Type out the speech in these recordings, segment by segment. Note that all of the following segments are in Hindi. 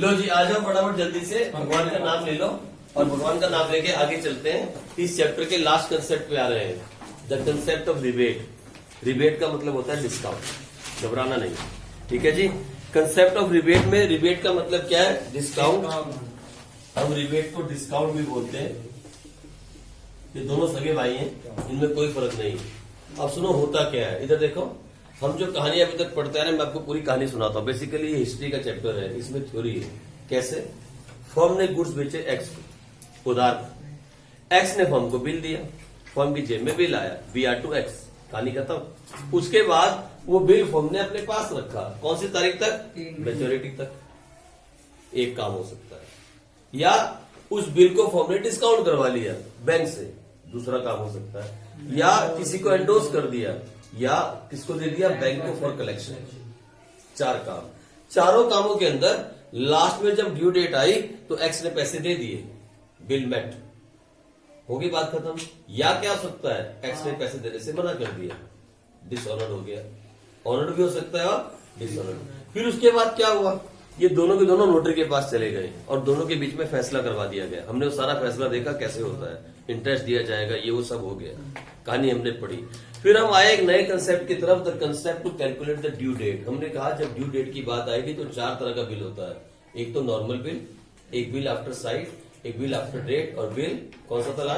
लो जी आ जाओ फटाफट जल्दी से, भगवान का नाम ले लो और भगवान का नाम लेके आगे चलते हैं। इस चैप्टर के लास्ट कंसेप्ट पे आ रहे हैं, the concept of rebate. Rebate का मतलब होता है डिस्काउंट, घबराना नहीं, ठीक है जी। कंसेप्ट ऑफ रिबेट में रिबेट का मतलब क्या है? डिस्काउंट। हम रिबेट को डिस्काउंट भी बोलते हैं। ये दोनों सगे भाई हैं, इनमें कोई फर्क नहीं। अब सुनो होता क्या है, इधर देखो। हम जो कहानी अभी तक पढ़ते आ रहे हैं, मैं आपको पूरी कहानी सुनाता हूँ। बेसिकली ये हिस्ट्री का चैप्टर है, इसमें थ्योरी है। कैसे? फर्म ने गुड्स बेचे एक्स को, उधार। एक्स ने फर्म को बिल दिया, फर्म की जेब में बिल आया, BR to X, कहानी खत्म। उसके बाद वो बिल फर्म ने अपने पास रखा, कौन सी तारीख तक? मैच्योरिटी तक। एक काम हो सकता है, या उस बिल को फर्म ने डिस्काउंट करवा लिया बैंक से, दूसरा काम हो सकता है, या किसी को एंडोर्स कर दिया, या किसको दे दिया? बैंक को फॉर कलेक्शन। चार काम। चारों कामों के अंदर लास्ट में जब ड्यू डेट आई तो एक्स ने पैसे दे दिए, बिल मेट, होगी बात खत्म। या क्या हो सकता है? एक्स ने पैसे देने से मना कर दिया, डिसऑनर्ड हो गया। ऑनर्ड भी हो सकता है और डिसऑनर्ड। फिर उसके बाद क्या हुआ? ये दोनों के दोनों नोटरी के पास चले गए और दोनों के बीच में फैसला करवा दिया गया। हमने वो सारा फैसला देखा कैसे होता है, इंटरेस्ट दिया जाएगा, ये वो सब हो गया, कहानी हमने पढ़ी। फिर हम आए एक नए कंसेप्ट की तरफ, the concept to calculate the due date. हमने कहा जब ड्यू डेट की बात आएगी तो चार तरह का बिल होता है। एक तो नॉर्मल बिल, एक बिल आफ्टर साइट, एक बिल आफ्टर डेट, और बिल कौन सा था?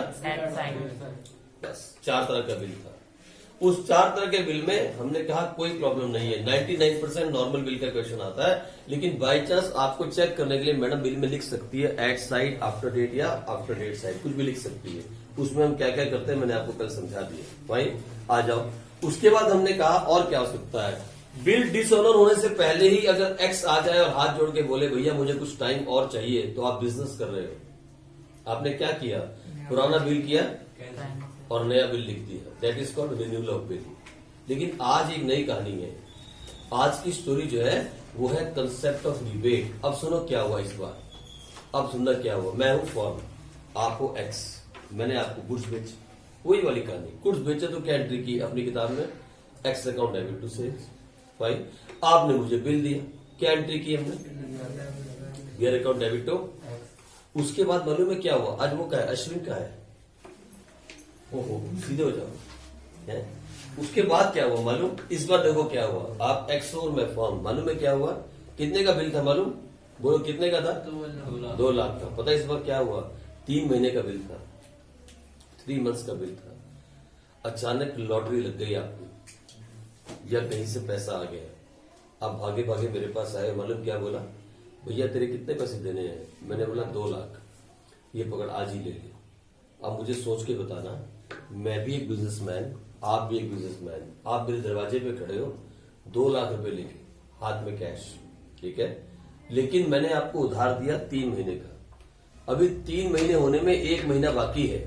बस चार तरह का बिल था। उस चार तरह के बिल में हमने कहा कोई प्रॉब्लम नहीं है, 99% नॉर्मल बिल का क्वेश्चन आता है। लेकिन बाय चांस आपको चेक करने के लिए मैडम बिल में लिख सकती है एट साइड, आफ्टर डेट, या आफ्टर डेट साइड, कुछ भी लिख सकती है। उसमें हम क्या क्या करते हैं मैंने आपको कल समझा दिया। भाई आ जाओ। उसके बाद हमने कहा और क्या हो सकता है? बिल डिसऑनर होने से पहले ही अगर एक्स आ जाए और हाथ जोड़ के बोले भैया मुझे कुछ टाइम और चाहिए, तो आप बिजनेस कर रहे हो। आपने क्या किया? पुराना बिल किया और नया बिल लिख दिया, that is called renewal of bill. लेकिन आज एक नई कहानी है। आज की स्टोरी जो है वो है कंसेप्ट ऑफ रिबेट। अब सुनो क्या हुआ इस बार। अब सुनना क्या हुआ। मैं हूं फॉर्म, आप हो एक्स, मैंने आपको गुड्स बेचे, वही वाली कहानी। गुड्स बेचे तो क्या एंट्री की अपनी किताब में? X account debit to sales. Fine. आपने मुझे बिल दिया, क्या एंट्री की हमने? Bear account debit to. उसके बाद मालूम है क्या हुआ? आज वो क्या है? अश्विन का है। ओहो सीधे हो जाओ है? उसके बाद क्या हुआ मालूम? इस बार देखो क्या हुआ। आप एक्स और मैं फॉर्म, मालूम है क्या हुआ? कितने का बिल था मालूम? बोलो कितने का था? 2 लाख का। पता है इस बार क्या हुआ? 3 महीने का बिल था, 3 मंथ्स का बिल था। अचानक लॉटरी लग गई आपकी, या कहीं से पैसा आ गया। आप भागे भागे मेरे पास आए, मालूम क्या बोला? भैया तेरे कितने पैसे देने हैं? मैंने बोला 2 लाख। ये पकड़ आज ही ले ले। अब मुझे सोच के बताना, मैं भी एक बिजनेसमैन, आप भी एक बिजनेसमैन, आप मेरे दरवाजे पे खड़े हो, 2 लाख रुपए लेके हाथ में कैश, ठीक है। लेकिन मैंने आपको उधार दिया 3 महीने का। अभी 3 महीने होने में 1 महीना बाकी है।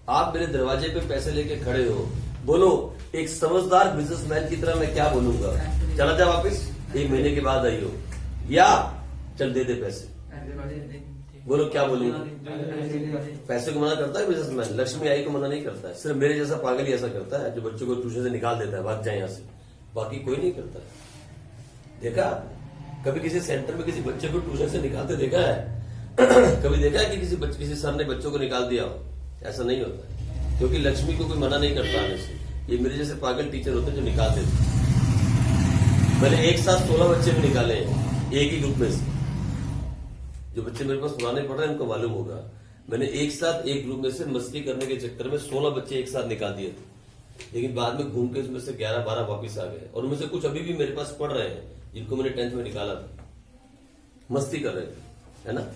आप मेरे दरवाजे पे पैसे लेके खड़े हो। बोलो एक समझदार बिजनेसमैन की तरह मैं क्या बोलूंगा? चला जा वापिस, 1 महीने के बाद आई हो, या चल दे दे पैसे। बोलो क्या बोलूंगा? पैसे को मना करता है बिजनेसमैन? लक्ष्मी आई को मना नहीं करता है। सिर्फ मेरे जैसा पागल ही ऐसा करता है जो बच्चों को ट्यूशन से निकाल देता है, भाग जाए यहां से। बाकी कोई नहीं करता है। देखा कभी किसी सेंटर में किसी बच्चे को ट्यूशन से निकालते देखा है? कभी देखा है कि किसी सर ने बच्चों को निकाल दिया हो? ऐसा नहीं होता है, क्योंकि लक्ष्मी को कोई मना नहीं करता आने से। ये मेरे जैसे पागल टीचर होते हैं जो निकाल देते। मैंने एक साथ 16 बच्चे भी निकाले हैं एक ही ग्रुप में से। जो बच्चे मेरे पास पुराने पढ़ रहे हैं उनको मालूम होगा, मैंने एक साथ एक ग्रुप में से मस्ती करने के चक्कर में 16 बच्चे एक साथ निकाल दिए थे। लेकिन बाद में घूम के उसमें से 11-12 वापिस आ गए, और उनमें से कुछ अभी भी मेरे पास पढ़ रहे हैं जिनको मैंने 10th में निकाला था। मस्ती कर रहे थे, है ना।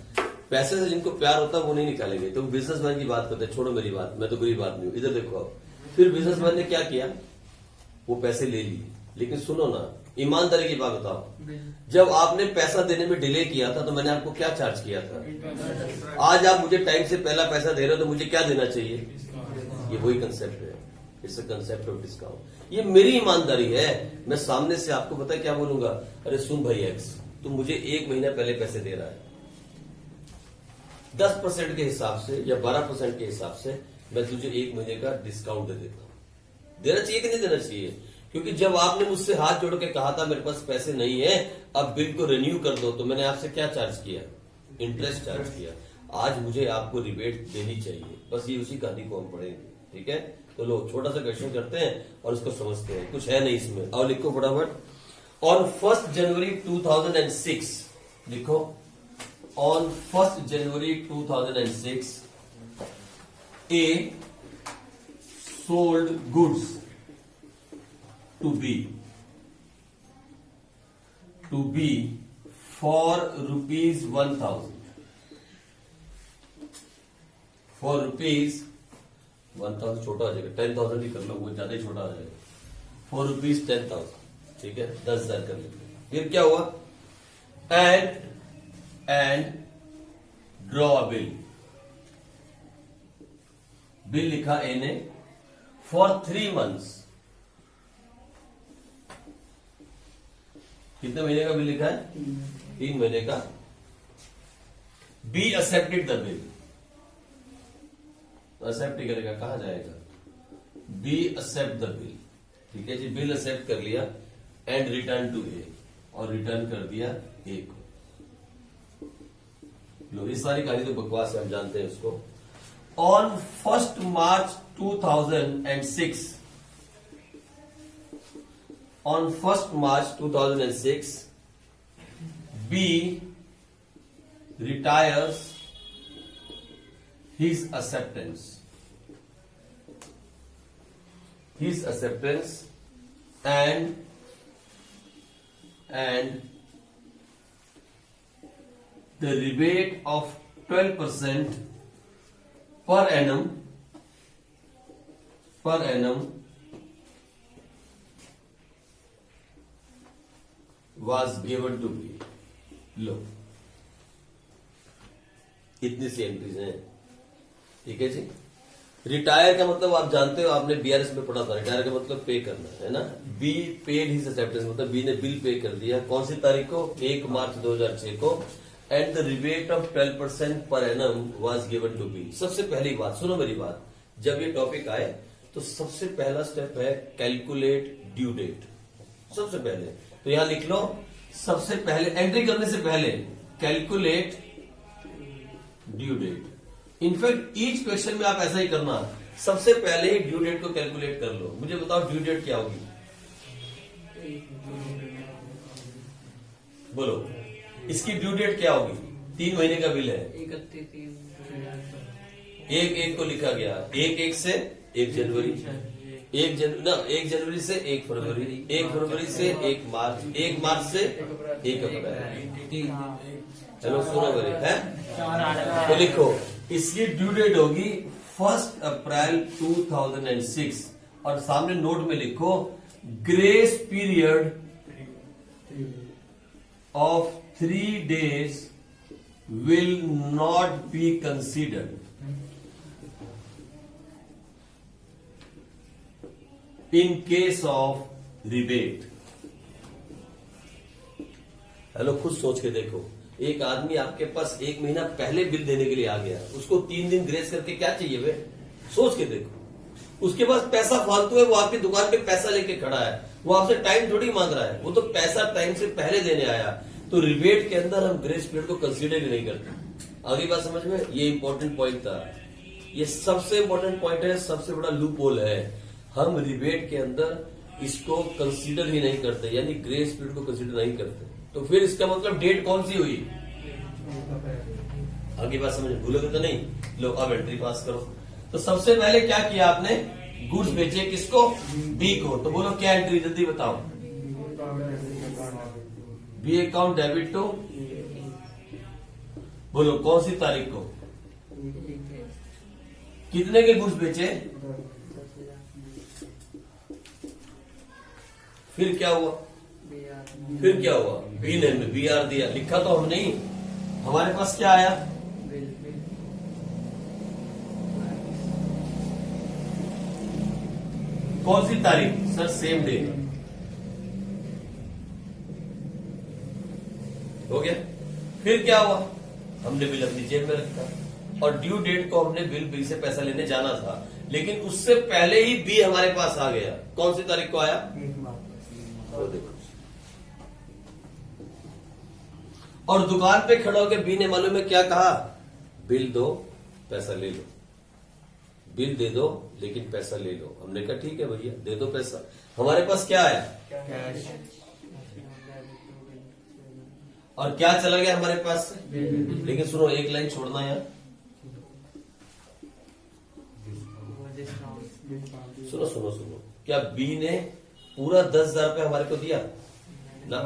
पैसे से जिनको प्यार होता है वो नहीं निकालेंगे। तो बिजनेसमैन की बात करते हैं, छोड़ो मेरी बात, मैं तो गरीब आदमी हूं। इधर देखो आप, फिर बिजनेसमैन ने क्या किया? वो पैसे ले लिए। लेकिन सुनो ना, ईमानदारी की बात बताओ, जब आपने पैसा देने में डिले किया था तो मैंने आपको क्या चार्ज किया था? आज आप मुझे टाइम से पहला पैसा दे रहे हो तो मुझे क्या देना चाहिए? ये वही कंसेप्ट है, it's a concept of discount. ये मेरी ईमानदारी है। मैं सामने से आपको पता है क्या बोलूंगा? अरे सुन भाई एक्स, तू मुझे 1 महीना पहले पैसे दे रहा है, 10% के हिसाब से या 12% के हिसाब से मैं तुझे 1 महीने का डिस्काउंट दे देता हूं। देना चाहिए कि नहीं देना चाहिए? क्योंकि जब आपने मुझसे हाथ जोड़ के कहा था मेरे पास पैसे नहीं है, अब बिल को रिन्यू कर दो, तो मैंने आपसे क्या चार्ज किया? इंटरेस्ट चार्ज किया। आज मुझे आपको रिबेट देनी चाहिए, बस ये उसी कहानी को हम पढ़ेंगे, ठीक है? तो लो छोटा सा क्वेश्चन करते हैं और उसको समझते हैं, कुछ है नहीं इसमें। और लिखो फटाफट। ऑन 1 जनवरी 2006, लिखो on 1 January 2006 A sold goods to B for rupees 1000. For rupees 1000 छोटा हो जाएगा, 10,000 ही कर लो, वो ज्यादा ही छोटा हो जाएगा। For rupees 10,000, ठीक है, 10,000 कर लेते। फिर क्या हुआ? and draw a bill. Bill लिखा ए ने फॉर 3 months। कितने महीने का बिल लिखा है? 3 महीने का। B accepted the bill. Accept ही करेगा, कहा जाएगा? बी एक्सेप्ट द बिल, ठीक है जी। बिल एक्सेप्ट कर लिया एंड रिटर्न टू ए, और रिटर्न कर दिया ए को। लो, इस सारी कहानी तो बकवास है, हम जानते हैं उसको। On 1st March 2006, on 1st March 2006, B retires his acceptance, and the rebate of 12% per annum was given to me. लो, इतनी सी एंट्रीज हैं, ठीक है जी। रिटायर का मतलब आप जानते हो, आपने बीआरएस में पढ़ा था। रिटायर का मतलब पे करना है ना। बी पेड हिज एक्सेप्टेंस, मतलब बी ने बिल पे कर दिया। कौन सी तारीख को? 1 मार्च 2006 को। And the rebate of 12% per annum was given to B. सबसे पहली बात सुनो मेरी बात, जब ये टॉपिक आए तो सबसे पहला स्टेप है कैलकुलेट ड्यू डेट। सबसे पहले तो यहां लिख लो, सबसे पहले एंट्री करने से पहले calculate due date. In fact each question में आप ऐसा ही करना, सबसे पहले ही ड्यू डेट को कैलकुलेट कर लो। मुझे बताओ ड्यू डेट क्या होगी? बोलो, इसकी ड्यू डेट क्या होगी? 3 महीने का बिल है, 1/1 को लिखा गया। 1/1 से 1 जनवरी, 1 जनवरी से 1 फरवरी, 1 फरवरी से 1 मार्च, 1 मार्च से 1 अप्रैल। चलो सुनो मेरे, है तो लिखो, इसकी ड्यू डेट होगी 1 अप्रैल 2006, और सामने नोट में लिखो grace period of 3 days will not be considered in case of rebate। Hello, खुद सोच के देखो, एक आदमी आपके पास 1 महीना पहले बिल देने के लिए आ गया, उसको 3 दिन ग्रेस करके क्या चाहिए वे? सोच के देखो। उसके पास पैसा फालतू है, वो आपकी दुकान पे पैसा लेके खड़ा है, वो आपसे टाइम थोड़ी मांग रहा है, वो तो पैसा टाइम से पहले देने आया। तो रिबेट के अंदर हम ग्रेस पीरियड को कंसीडर ही नहीं करते। आगे बात समझ में? ये इंपॉर्टेंट पॉइंट था, ये सबसे इंपॉर्टेंट पॉइंट है, सबसे बड़ा लूप होल है। हम रिबेट के अंदर इसको कंसीडर ही नहीं करते, यानी ग्रेस पीरियड को कंसीडर नहीं करते। तो फिर इसका मतलब डेट कौन सी हुई? आगे बात समझ, भूलोगे तो नहीं? लो, अब एंट्री पास करो। तो सबसे पहले क्या किया आपने? गुड्स बेचे, किसको? बी को। तो बोलो क्या एंट्री, जल्दी बताओ। बी अकाउंट डेबिट टू, बोलो कौन सी तारीख को? कितने के गुड्स बेचे? फिर क्या हुआ? बी ने बीआर दिया, लिखा तो हम नहीं, हमारे पास क्या आया? कौन सी तारीख? Sir same day. हो गया। फिर क्या हुआ? हमने बिल अपनी जेब में रखा, और ड्यू डेट को हमने बिल बी से पैसा लेने जाना था, लेकिन उससे पहले ही बी हमारे पास आ गया। कौन सी तारीख को आया? वो देखो, और दुकान पे खड़ा होकर बी ने मालूम है क्या कहा, बिल दो पैसा ले लो, बिल दे दो लेकिन पैसा ले लो। हमने कहा ठीक है भैया दे दो पैसा। हमारे पास क्या आया, और क्या चला गया हमारे पास से। लेकिन सुनो एक लाइन छोड़ना यार, सुनो सुनो सुनो, क्या बी ने पूरा 10,000 रुपये हमारे को दिया ना,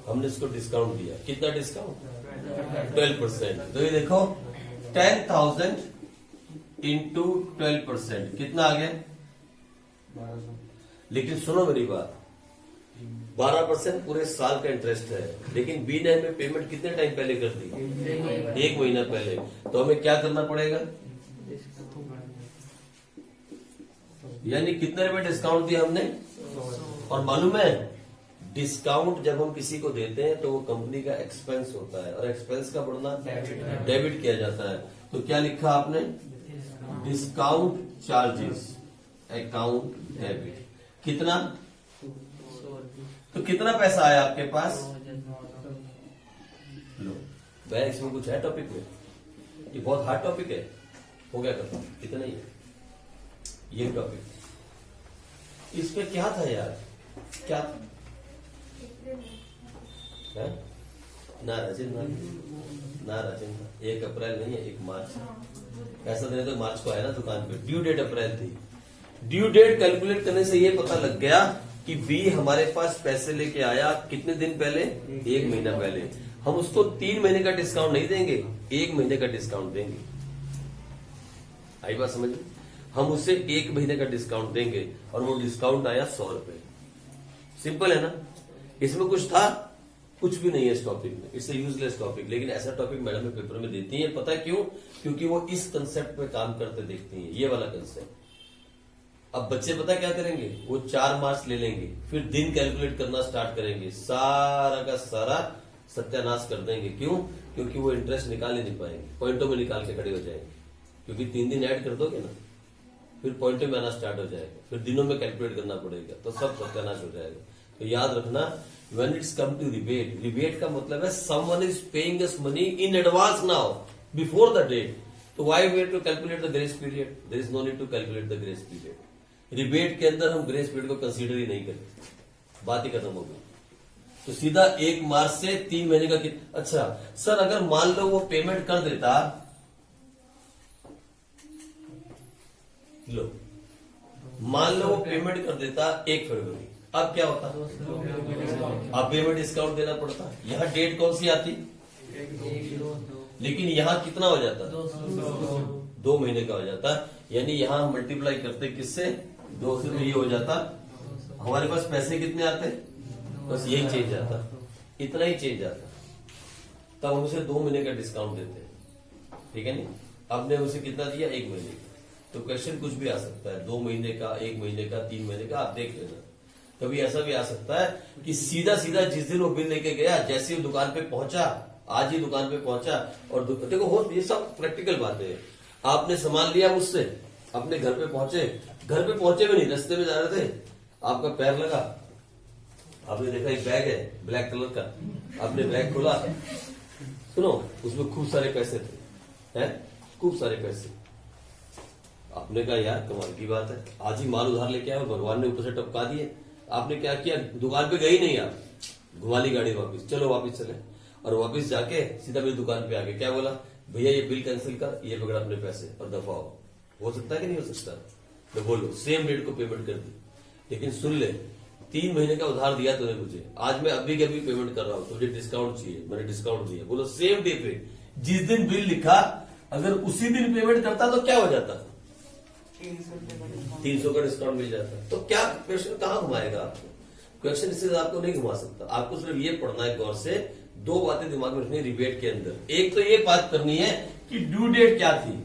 हमने इसको डिस्काउंट दिया। कितना डिस्काउंट, 12%। तो ये देखो 10,000 इंटू 12% कितना आ गया। लेकिन सुनो मेरी बात, 12% पूरे साल का इंटरेस्ट है, लेकिन बी ने हमें पेमेंट कितने टाइम पहले कर दी, 1 महीना पहले। तो हमें क्या करना पड़ेगा, यानी कितने रुपए डिस्काउंट दिया हमने। और मालूम है डिस्काउंट जब हम किसी को देते हैं तो वो कंपनी का एक्सपेंस होता है, और एक्सपेंस का बढ़ना डेबिट किया जाता है। तो क्या लिखा आपने, डिस्काउंट चार्जेस अकाउंट डेबिट। कितना, तो कितना पैसा आया आपके पास, लो भाई इसमें कुछ है टॉपिक में, ये बहुत हार्ड टॉपिक है, हो गया खत्म, इतना ही है ये टॉपिक। इस पे क्या था यार, क्या था ना राजन, ना राजन, 1 अप्रैल नहीं है 1 मार्च। पैसा देने तो मार्च को आया ना दुकान पे, ड्यू डेट अप्रैल थी। ड्यू डेट कैलकुलेट करने से ये पता लग गया कि बी हमारे पास पैसे लेके आया कितने दिन पहले, 1 महीना पहले। हम उसको 3 महीने का डिस्काउंट नहीं देंगे, 1 महीने का डिस्काउंट देंगे। आई बात समझ में, हम उसे 1 महीने का डिस्काउंट देंगे, और वो डिस्काउंट आया 100 रुपए। सिंपल है ना, इसमें कुछ था, कुछ भी नहीं है इस टॉपिक में, इट्स यूजलेस टॉपिक। लेकिन ऐसा टॉपिक मैडम पेपर में देती है, पता है क्यों, क्योंकि वो इस कंसेप्ट पे काम करते देखती हैं, ये वाला कंसेप्ट। अब बच्चे पता क्या करेंगे, वो 4 मार्क्स ले लेंगे, फिर दिन कैलकुलेट करना स्टार्ट करेंगे, सारा का सारा सत्यानाश कर देंगे। क्यों, क्योंकि वो इंटरेस्ट निकाल ही नहीं पाएंगे, पॉइंटों में निकाल के खड़े हो जाएंगे। क्योंकि 3 दिन ऐड कर दोगे ना, फिर पॉइंटों में आना स्टार्ट हो जाएगा, फिर दिनों में कैलकुलेट करना पड़ेगा, तो सब सत्यानाश हो जाएगा। तो याद रखना, when it's come to rebate, rebate का मतलब है someone is paying us money in advance now before the date. तो why we have to calculate the grace period, there is no need to calculate the grace period. Rebate के अंदर हम ग्रेस पीरियड को कंसीडर ही नहीं करते, बात ही खत्म हो गई। तो सीधा 1 मार्च से 3 महीने का अच्छा सर, अगर मान लो वो पेमेंट कर देता, लो मान लो वो पेमेंट कर देता 1 फरवरी, अब क्या होता, अब पेमेंट डिस्काउंट देना पड़ता। यहाँ डेट कौन सी आती, लेकिन यहाँ कितना हो जाता, 2 महीने का हो जाता। यानी यहाँ मल्टीप्लाई करते किससे, 2 से, तो ये हो जाता। हमारे पास पैसे कितने आते, बस यही चेंज आता, इतना ही चेंज आता, तब हम उसे 2 महीने का डिस्काउंट देते हैं, ठीक है नहीं। अब ने उसे कितना दिया, 1 महीने का। तो क्वेश्चन कुछ भी आ सकता है, 2 महीने का, 1 महीने का, 3 महीने का, आप देख लेना। कभी ऐसा भी आ सकता है कि सीधा सीधा जिस दिन वो बिल लेके गया, जैसे ही दुकान पे पहुंचा, आज ही दुकान पे पहुंचा, और देखो हो, ये सब प्रैक्टिकल बातें हैं। आपने सामान लिया मुझसे, अपने घर पे पहुंचे, घर पे पहुंचे भी नहीं, रास्ते में जा रहे थे, आपका पैर लगा, आपने देखा एक बैग है ब्लैक कलर का, आपने बैग खोला, सुनो उसमें खूब सारे पैसे थे, हैं खूब सारे पैसे। आपने कहा यार कमाल की बात है, आज ही माल उधार लेके आए, भगवान ने ऊपर से टपका दिए। आपने क्या किया, दुकान पे गई नहीं, आप घुमा ली गाड़ी वापस, चलो वापस चले, और वापस जाके सीधा मेरी दुकान पे आके क्या बोला, भैया ये बिल कैंसिल कर, ये पकड़ा अपने पैसे और दफा हो सकता है कि नहीं हो सकता, तो बोलो सेम डेट को पेमेंट कर दी। लेकिन सुन ले, 3 महीने का उधार दिया तूने मुझे, आज मैं अभी के अभी पेमेंट कर रहा हूं, तुझे डिस्काउंट चाहिए, मैंने डिस्काउंट दिया। बोलो सेम डे पे जिस दिन बिल लिखा, अगर उसी दिन पेमेंट करता तो क्या हो जाता, 300 का डिस्काउंट मिल जाता। तो क्या क्वेश्चन कहां घुमाएगा आपको, क्वेश्चन इससे आपको नहीं घुमा सकता। आपको सिर्फ ये पढ़ना है गौर से, 2 बातें दिमाग में रखनी रिबेट के अंदर। एक तो ये बात करनी है कि ड्यू डेट क्या थी,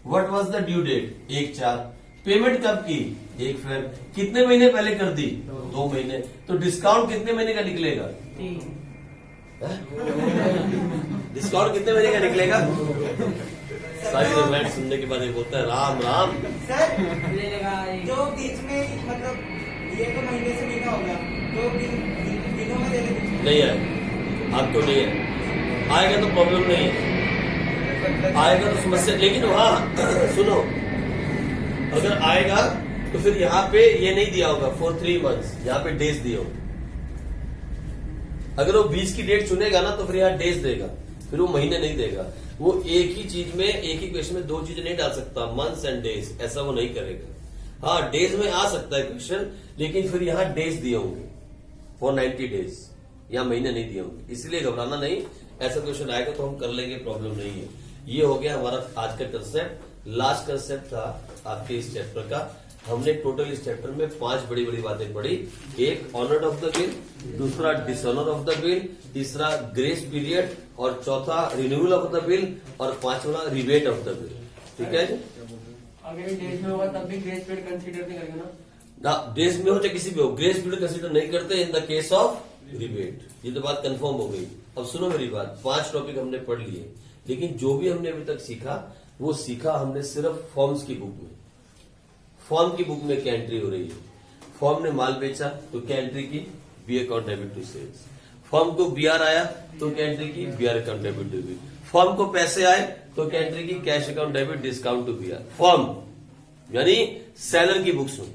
what was the due date, 1/4। Payment कब की, 1 फेब। कितने महीने पहले कर दी, 2 महीने। तो डिस्काउंट कितने महीने का निकलेगा, डिस्काउंट कितने महीने का निकलेगा। सारी रिमाइंड सुनने के बाद ये बोलता है राम राम सर, जो बीच में मतलब ये तो महीने से महीना होगा, तो नहीं आएगा, आपको नहीं आएगा तो प्रॉब्लम नहीं है, आएगा तो समस्या। लेकिन वहां सुनो, अगर आएगा तो फिर यहाँ पे ये नहीं दिया होगा फॉर 3 months, यहाँ पे डेज दिए होंगे। अगर वो 20 की डेट चुनेगा ना तो फिर यहाँ डेज देगा, फिर वो महीने नहीं देगा। वो एक ही चीज में, एक ही क्वेश्चन में 2 चीजें नहीं डाल सकता, मंथ्स एंड डेज, ऐसा वो नहीं करेगा। हाँ, डेज में आ सकता है क्वेश्चन, लेकिन फिर यहाँ डेज दिए होंगे फॉर 90 days, यहाँ महीने नहीं दिए होंगे। इसलिए घबराना नहीं, ऐसा क्वेश्चन आएगा तो हम कर लेंगे, प्रॉब्लम नहीं है। ये हो गया हमारा आज का कंसेप्ट। लास्ट कंसेप्ट था आपके इस चैप्टर का। हमने टोटल इस चैप्टर में 5 बड़ी बड़ी बातें पढ़ी। एक ऑनर ऑफ द बिल, दूसरा डिसऑनर ऑफ द बिल, तीसरा ग्रेस पीरियड, और चौथा रिन्यूअल ऑफ द बिल, और 5वां रिबेट ऑफ द बिल। ठीक है जी। अगर डेज में होगा तब भी ग्रेस पीरियड कंसीडर नहीं करेंगे ना? डेज में हो चाहे किसी भी हो, ग्रेस पीरियड कंसीडर नहीं करते in the case of rebate. ये तो बात कंफर्म हो गई। अब सुनो मेरी बात, 5 टॉपिक हमने पढ़ लिए, लेकिन जो भी हमने अभी तक सीखा वो सीखा हमने सिर्फ फॉर्म्स की बुक में। फॉर्म की बुक में क्या एंट्री हो रही है? फॉर्म ने माल बेचा तो क्या एंट्री की? B account debit to sales. Firm को बीआर आया तो क्या एंट्री की? BR account debit to B. Firm को पैसे आए तो क्या एंट्री की? Cash account debit discount to BR. Firm यानी सेलर की बुक्स में।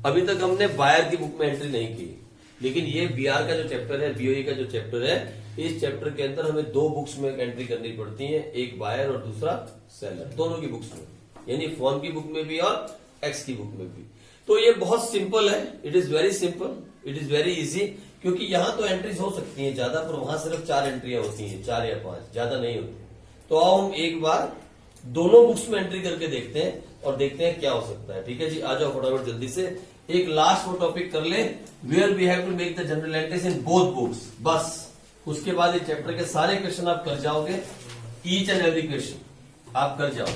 अभी तक हमने बायर की बुक में एंट्री नहीं की, लेकिन ये बीआर का जो चैप्टर है, बीओई का जो चैप्टर है, इस चैप्टर के अंदर हमें 2 बुक्स में एंट्री करनी पड़ती है, एक बायर और दूसरा सेलर, दोनों की बुक्स में, यानी फॉर्म की बुक में भी और एक्स की बुक में भी। तो ये बहुत सिंपल है, it is very simple, it is very easy, क्योंकि यहां तो एंट्रीज हो सकती हैं ज्यादा, पर वहां सिर्फ 4 एंट्रियां होती हैं, 4 या 5, ज्यादा नहीं होती। तो आओ हम एक बार दोनों बुक्स में एंट्री करके देखते हैं और देखते हैं क्या हो सकता है। ठीक है जी, आ जाओ फटाफट जल्दी से। एक लास्ट वो टॉपिक कर ले, where we have to make the general entries in both books. बस उसके बाद इस चैप्टर के सारे क्वेश्चन आप कर जाओगे, ईच एंड एवरी क्वेश्चन आप कर जाओ।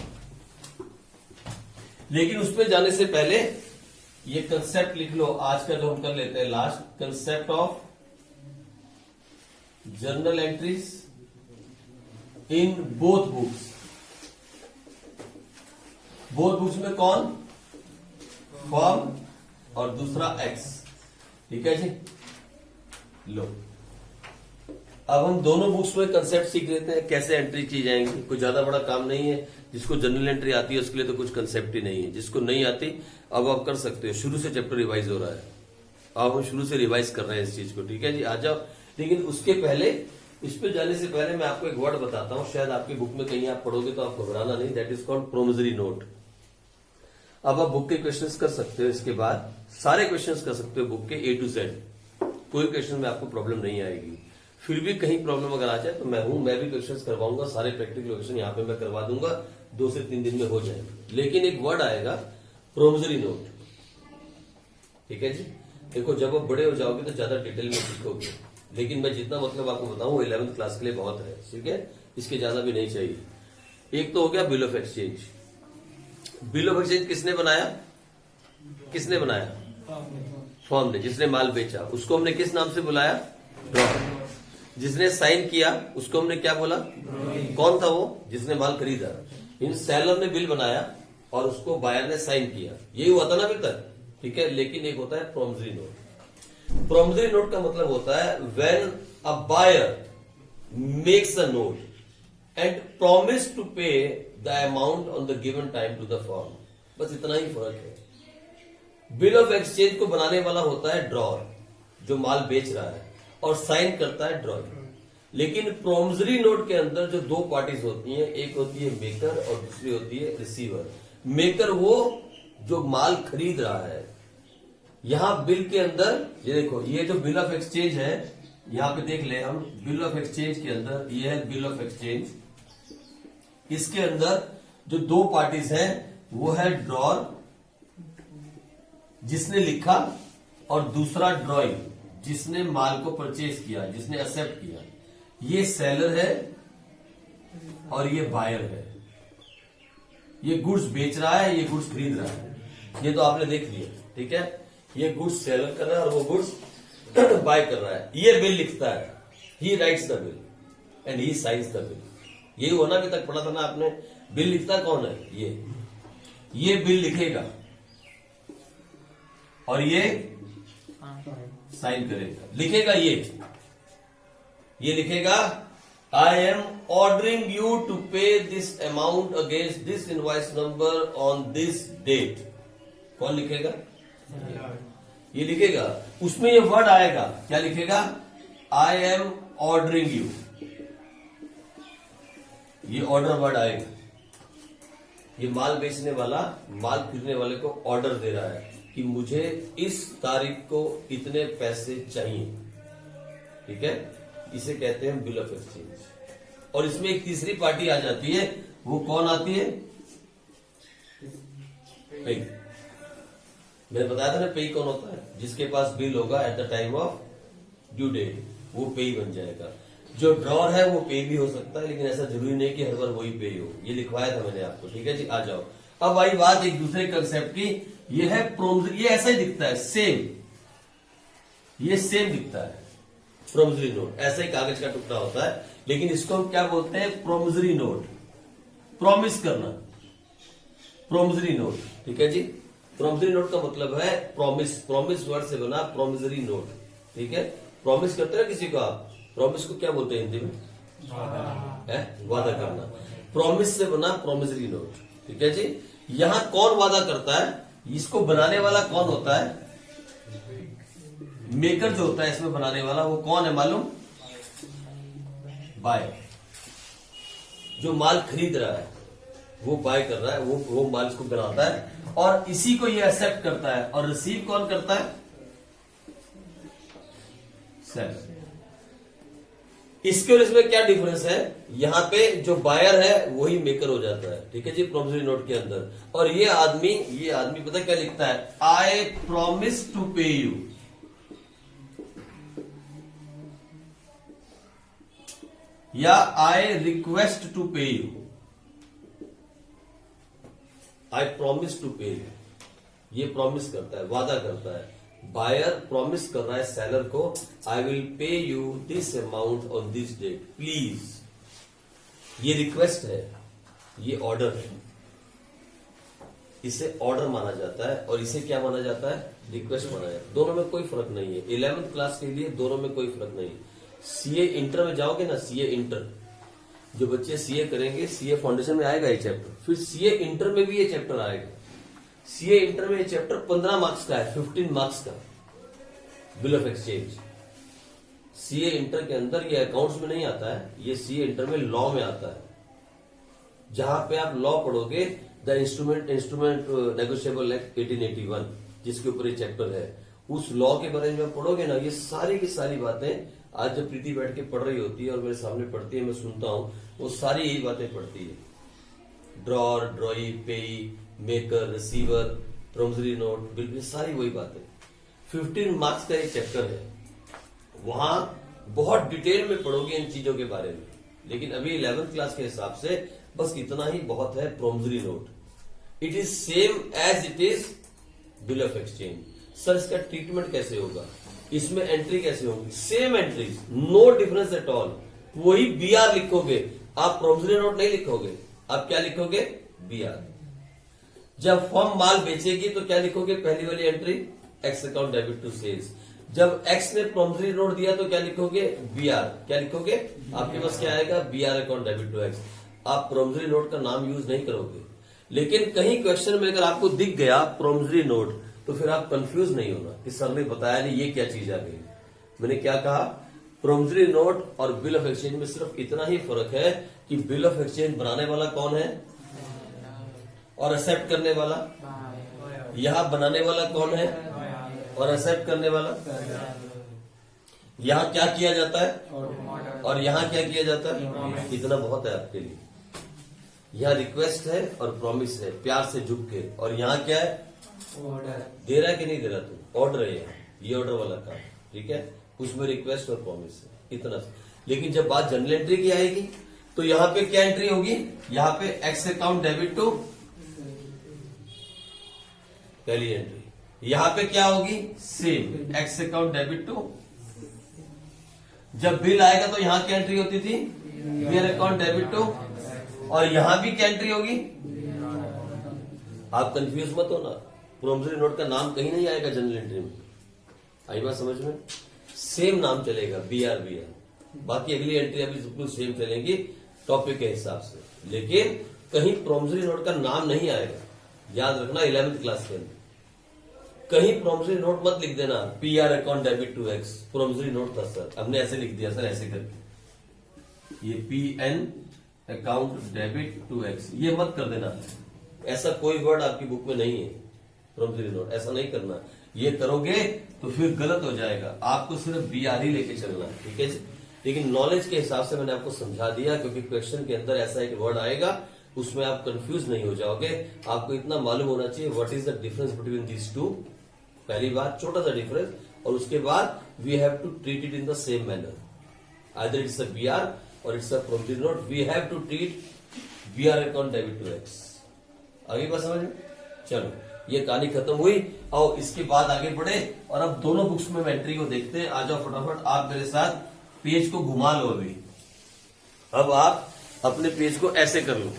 लेकिन उस पर जाने से पहले ये कंसेप्ट लिख लो आज का, जो हम कर लेते हैं last, concept of journal entries in both books. Both books में कौन? फॉर्म और दूसरा एक्स। ठीक है जी, लो अब हम दोनों बुक्स में कंसेप्ट सीख लेते हैं, कैसे एंट्री की जाएंगी। कोई ज्यादा बड़ा काम नहीं है, जिसको जनरल एंट्री आती है उसके लिए तो कुछ कंसेप्ट ही नहीं है, जिसको नहीं आती अब आप कर सकते हो। शुरू से चैप्टर रिवाइज हो रहा है, अब हम शुरू से रिवाइज कर रहे हैं इस चीज को। ठीक है जी, आ जाओ। लेकिन उसके पहले, इस पे जाने से पहले मैं आपको एक वर्ड बताता हूं, शायद आपकी बुक में कहीं आप पढ़ोगे तो आप घबराना नहीं, that is called promissory note. अब आप बुक के क्वेश्चंस कर सकते हो, इसके बाद सारे क्वेश्चंस कर सकते हो बुक के A to Z, कोई क्वेश्चन में आपको प्रॉब्लम नहीं आएगी। फिर भी कहीं प्रॉब्लम अगर आ जाए तो मैं हूं, मैं भी क्वेश्चंस करवाऊंगा, सारे प्रैक्टिकल क्वेश्चन यहाँ पे मैं करवा दूंगा, 2 से 3 दिन में हो जाएंगे। लेकिन एक वर्ड आएगा प्रोमिसरी नोट। ठीक है जी, देखो जब आप बड़े हो जाओगे तो ज्यादा डिटेल में सीखोगे, लेकिन मैं जितना मतलब आपको बताऊं 11th क्लास के लिए बहुत है। ठीक है, इसके ज्यादा भी नहीं चाहिए। एक तो हो गया bill of exchange. Bill of exchange किसने बनाया? किसने बनाया? फॉर्म ने, जिसने माल बेचा उसको हमने किस नाम से बुलाया? ड्रॉर। जिसने साइन किया उसको हमने क्या बोला? कौन था वो? जिसने माल खरीदा। इन सेलर ने बिल बनाया और उसको बायर ने साइन किया, यही हुआ था ना अभी तक। ठीक है, लेकिन एक होता है प्रोमिसरी नोट। प्रोमिसरी नोट का मतलब होता है when a buyer makes a note and promise to pay the amount on the given time to the firm। बस इतना ही फर्क है। बिल ऑफ एक्सचेंज को बनाने वाला होता है ड्रॉर, जो माल बेच रहा है, और साइन करता है ड्रॉर। लेकिन प्रोमिसरी नोट के अंदर जो 2 पार्टीज होती हैं, एक होती है मेकर और दूसरी होती है रिसीवर। मेकर वो जो माल खरीद रहा है। यहां बिल के अंदर ये देखो, ये जो बिल ऑफ एक्सचेंज है, यहां पे देख ले हम, बिल ऑफ एक्सचेंज के अंदर ये है बिल ऑफ एक्सचेंज। इसके अंदर जो 2 पार्टीज हैं वो है ड्रॉर जिसने लिखा, और दूसरा ड्रॉइंग जिसने माल को परचेज किया, जिसने एक्सेप्ट किया। ये सेलर है और ये बायर है। ये गुड्स बेच रहा है, ये गुड्स खरीद रहा है। ये तो आपने देख लिया। ठीक है, ये गुड्स सेलर कर रहा है और वो गुड्स बाय कर रहा है। ये बिल लिखता है, ही rights the bill and he science the bill. यही होना, अभी तक पढ़ा था ना आपने। बिल लिखता कौन है? ये बिल लिखेगा और ये साइन करेगा, लिखेगा ये लिखेगा I am ordering you to pay this amount against this invoice number on this date. कौन लिखेगा? ये लिखेगा। उसमें ये वर्ड आएगा, क्या लिखेगा? आई एम ऑर्डरिंग यू, ये ऑर्डर वर्ड आएगा। ये माल बेचने वाला माल खरीदने वाले को ऑर्डर दे रहा है कि मुझे इस तारीख को इतने पैसे चाहिए, ठीक है। इसे कहते हैं बिल ऑफ एक्सचेंज। और इसमें एक तीसरी पार्टी आ जाती है, वो कौन आती है? पे। मैंने बताया था ना पे कौन होता है? जिसके पास बिल होगा at the time of due date, वो पे बन जाएगा। जो ड्रॉर है वो पे भी हो सकता है, लेकिन ऐसा जरूरी नहीं कि हर बार वही पे हो। ये लिखवाया था मैंने आपको, ठीक है जी। आ जाओ अब आई बात एक दूसरे कंसेप्ट की। ये है प्रोमिसरी, ये ऐसा ही दिखता है, सेम, ये सेम दिखता है प्रोमिसरी नोट। ऐसा ही कागज का टुकड़ा होता है, लेकिन इसको हम क्या बोलते हैं? Promissory note. प्रॉमिस करना, प्रोमिसरी नोट, ठीक है जी। प्रोमिसरी नोट का मतलब है प्रॉमिस, प्रॉमिस वर्ड से बना प्रोमिसरी नोट, ठीक है। प्रॉमिस करते हैं किसी को आप, प्रॉमिस को क्या बोलते हैं हिंदी में? वादा करना। प्रॉमिस से बना प्रोमिसरी नोट, ठीक है जी। यहां कौन वादा करता है? इसको बनाने वाला कौन होता है? मेकर जो होता है इसमें बनाने वाला, वो कौन है मालूम? बायर। जो माल खरीद रहा है वो बाय कर रहा है, वो माल इसको बनाता है और इसी को ये एक्सेप्ट करता है। और रिसीव कौन करता है? सेलर। इसके और इसमें क्या डिफरेंस है? यहां पे जो बायर है वही मेकर हो जाता है, ठीक है जी, प्रोमिसरी नोट के अंदर। और ये आदमी पता क्या लिखता है? आई प्रॉमिस टू पे यू। या आई रिक्वेस्ट टू पे यू। आई प्रॉमिस टू पे यू, ये प्रॉमिस करता है, वादा करता है। बायर प्रॉमिस कर रहा है सेलर को, I will pay you this amount on this date please. ये रिक्वेस्ट है, ये ऑर्डर है। इसे ऑर्डर माना जाता है और इसे क्या माना जाता है? रिक्वेस्ट माना जाता है। दोनों में कोई फर्क नहीं है। 11th क्लास के लिए दोनों में कोई फर्क नहीं। सीए इंटर में जाओगे ना, सीए इंटर, जो बच्चे सीए करेंगे, सीए फाउंडेशन में आएगा ये चैप्टर, फिर सीए इंटर में भी ये चैप्टर आएगा। सीए इंटर में ये चैप्टर 15 मार्क्स का है, 15 मार्क्स का, bill of exchange. CA inter के अंदर ये अकाउंट्स में नहीं आता है, ये सीए इंटर में लॉ में आता है। जहां पे आप लॉ पढ़ोगे, द इंस्ट्रूमेंट नेगोशिएबल एक्ट 1881, जिसके ऊपर ये चैप्टर है, उस लॉ के बारे में पढ़ोगे ना, ये सारी की सारी बातें आज जब प्रीति बैठ के पढ़ रही होती है और मेरे सामने पढ़ती है, मैं सुनता हूं, वो सारी यही बातें पढ़ती है। ड्रॉर, ड्रॉई, पेई, maker, receiver, promissory note, bill, ये सारी वही बातें। 15 मार्क्स का एक चैप्टर है, वहां बहुत डिटेल में पढ़ोगे इन चीजों के बारे में। लेकिन अभी 11th क्लास के हिसाब से बस इतना ही बहुत है। Promissory note it is same as it is bill of exchange. Sir इसका ट्रीटमेंट कैसे होगा, इसमें एंट्री कैसे होगी? Same entries, no difference at all. वही बीआर लिखोगे आप, प्रोमिसरी नोट नहीं लिखोगे। आप क्या लिखोगे? बीआर। जब फर्म माल बेचेगी तो क्या लिखोगे? पहली वाली entry, X account debit to sales. जब एक्स ने प्रोमिसरी नोट दिया तो क्या लिखोगे? बीआर। क्या लिखोगे? आपके पास क्या आएगा? BR account debit to X. आप प्रोमिसरी नोट का नाम यूज नहीं करोगे, लेकिन कहीं क्वेश्चन में अगर आपको दिख गया प्रोमिसरी नोट, तो फिर आप कंफ्यूज नहीं होना कि सर ने बताया नहीं, ये क्या चीज आ गई। मैंने क्या कहा? प्रोमिसरी नोट और बिल ऑफ एक्सचेंज में सिर्फ इतना ही फर्क है कि बिल ऑफ एक्सचेंज बनाने वाला कौन है और एक्सेप्ट करने वाला। यहां बनाने वाला कौन है और एक्सेप्ट करने वाला। यहां क्या किया जाता है और यहां क्या किया जाता है? इतना बहुत है आपके लिए। यहां रिक्वेस्ट है और प्रॉमिस है, प्यार से झुक के। और यहां क्या है? ऑर्डर। दे रहा है कि नहीं दे रहा? तुम ऑर्डर है, ये ऑर्डर वाला काम, ठीक है। उसमें रिक्वेस्ट और प्रॉमिस है, इतना। लेकिन जब बात जनरल एंट्री की आएगी तो यहां पे क्या एंट्री होगी? यहां पे एक्स अकाउंट डेबिट टू, पहली एंट्री। यहां पे क्या होगी? Same, X account debit to. जब बिल आएगा तो यहां क्या एंट्री होती थी? Bill account debit to. और यहां भी क्या एंट्री होगी? आप कंफ्यूज मत होना, प्रोमिसरी नोट का नाम कहीं नहीं आएगा जनरल एंट्री में। आई बात समझ में? सेम नाम चलेगा BR, बाकी अगली एंट्री अभी बिल्कुल सेम चलेंगी टॉपिक के हिसाब से, लेकिन कहीं प्रोमिसरी नोट का नाम नहीं आएगा। याद रखना 11th क्लास के अंदर कहीं प्रोमिसरी नोट मत लिख देना PR account debit to X, promissory note था सर, हमने ऐसे लिख दिया सर ऐसे करके, ये PN account debit to X, ये मत कर देना। ऐसा कोई वर्ड आपकी बुक में नहीं है प्रोमिसरी नोट, ऐसा नहीं करना। ये करोगे तो फिर गलत हो जाएगा, आपको सिर्फ BR ही लेके चलना है, ठीक है जी। लेकिन नॉलेज के हिसाब से मैंने आपको समझा दिया, क्योंकि क्वेश्चन के अंदर ऐसा एक वर्ड आएगा, उसमें आप कंफ्यूज नहीं हो जाओगे। आपको इतना मालूम होना चाहिए what is the difference between these two, पहली बात छोटा सा डिफरेंस, और उसके बाद we have to treat it in the same manner, either it's a BR और it's a promissory note, we have to treat BR account debit to X। आगे बात समझ में? चलो ये कहानी खत्म हुई, और इसके बाद आगे बढ़े और अब दोनों बुक्स में एंट्री को देखते हैं। आ जाओ फटाफट, आप मेरे साथ पेज को घुमा लो अभी। अब आप अपने पेज को ऐसे कर लो,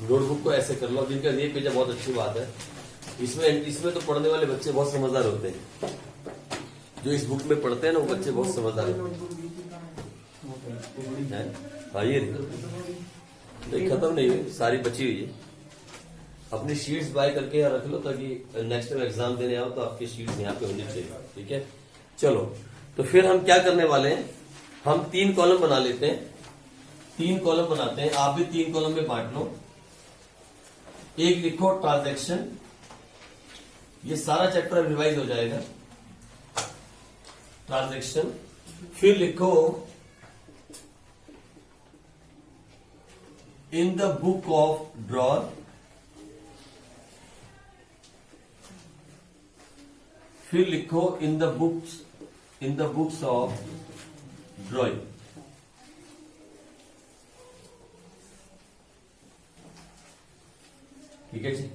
नोटबुक को ऐसे कर लो, जिनका ये पेज है बहुत अच्छी बात है। इसमें तो पढ़ने वाले बच्चे बहुत समझदार होते हैं, जो इस बुक में पढ़ते हैं ना वो बच्चे बहुत समझदार हैं। हाँ ये नहीं खत्म नहीं हुई, सारी बची हुई है। अपनी शीट्स बाय करके यहाँ रख लो, ताकि नेक्स्ट टाइम एग्जाम देने आओ तो आपकी शीट्स यहाँ पे होनी चाहिए, ठीक है। चलो तो फिर हम क्या करने वाले हैं, हम 3 कॉलम बना लेते हैं, 3 कॉलम बनाते हैं, आप भी 3 कॉलम में बांट लो। एक लिखो ट्रांजैक्शन, ये सारा चैप्टर रिवाइज हो जाएगा, ट्रांजैक्शन। फिर लिखो in the book of drawer, फिर लिखो इन द बुक्स ऑफ ड्राइंग। ठीक है जी।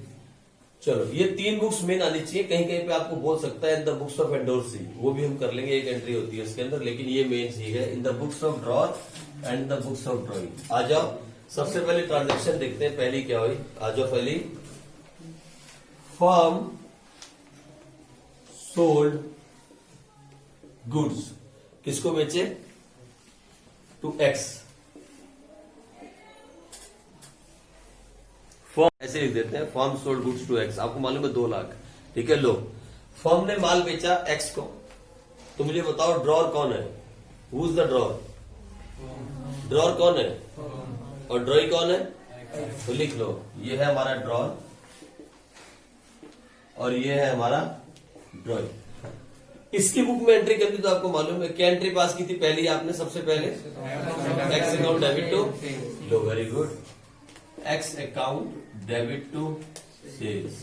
चलो ये 3 बुक्स मेन आनी चाहिए, कहीं कहीं पे आपको बोल सकता है in the books of endorsee, वो भी हम कर लेंगे, एक एंट्री होती है उसके अंदर, लेकिन ये मेन चीज है in the books of drawer and the books of drawing. आ जाओ सबसे पहले ट्रांजैक्शन देखते हैं, पहली क्या हुई, आ जाओ पहली, फर्म सोल्ड गुड्स, किसको बेचे, टू X। फर्म ऐसे लिख देते हैं, firm sold goods to X, आपको मालूम है 2 लाख, ठीक है। लो फर्म ने माल बेचा X को, तो मुझे बताओ ड्रॉर कौन है, who is the drawer, drawer कौन है और ड्रॉई कौन है, तो लिख लो ये है हमारा ड्रॉर और ये है हमारा ड्रॉइंग। इसकी बुक में एंट्री करनी तो आपको मालूम है क्या एंट्री पास की थी पहली आपने, सबसे पहले X अकाउंट डेबिट टू, लो very good, X account debit to sales.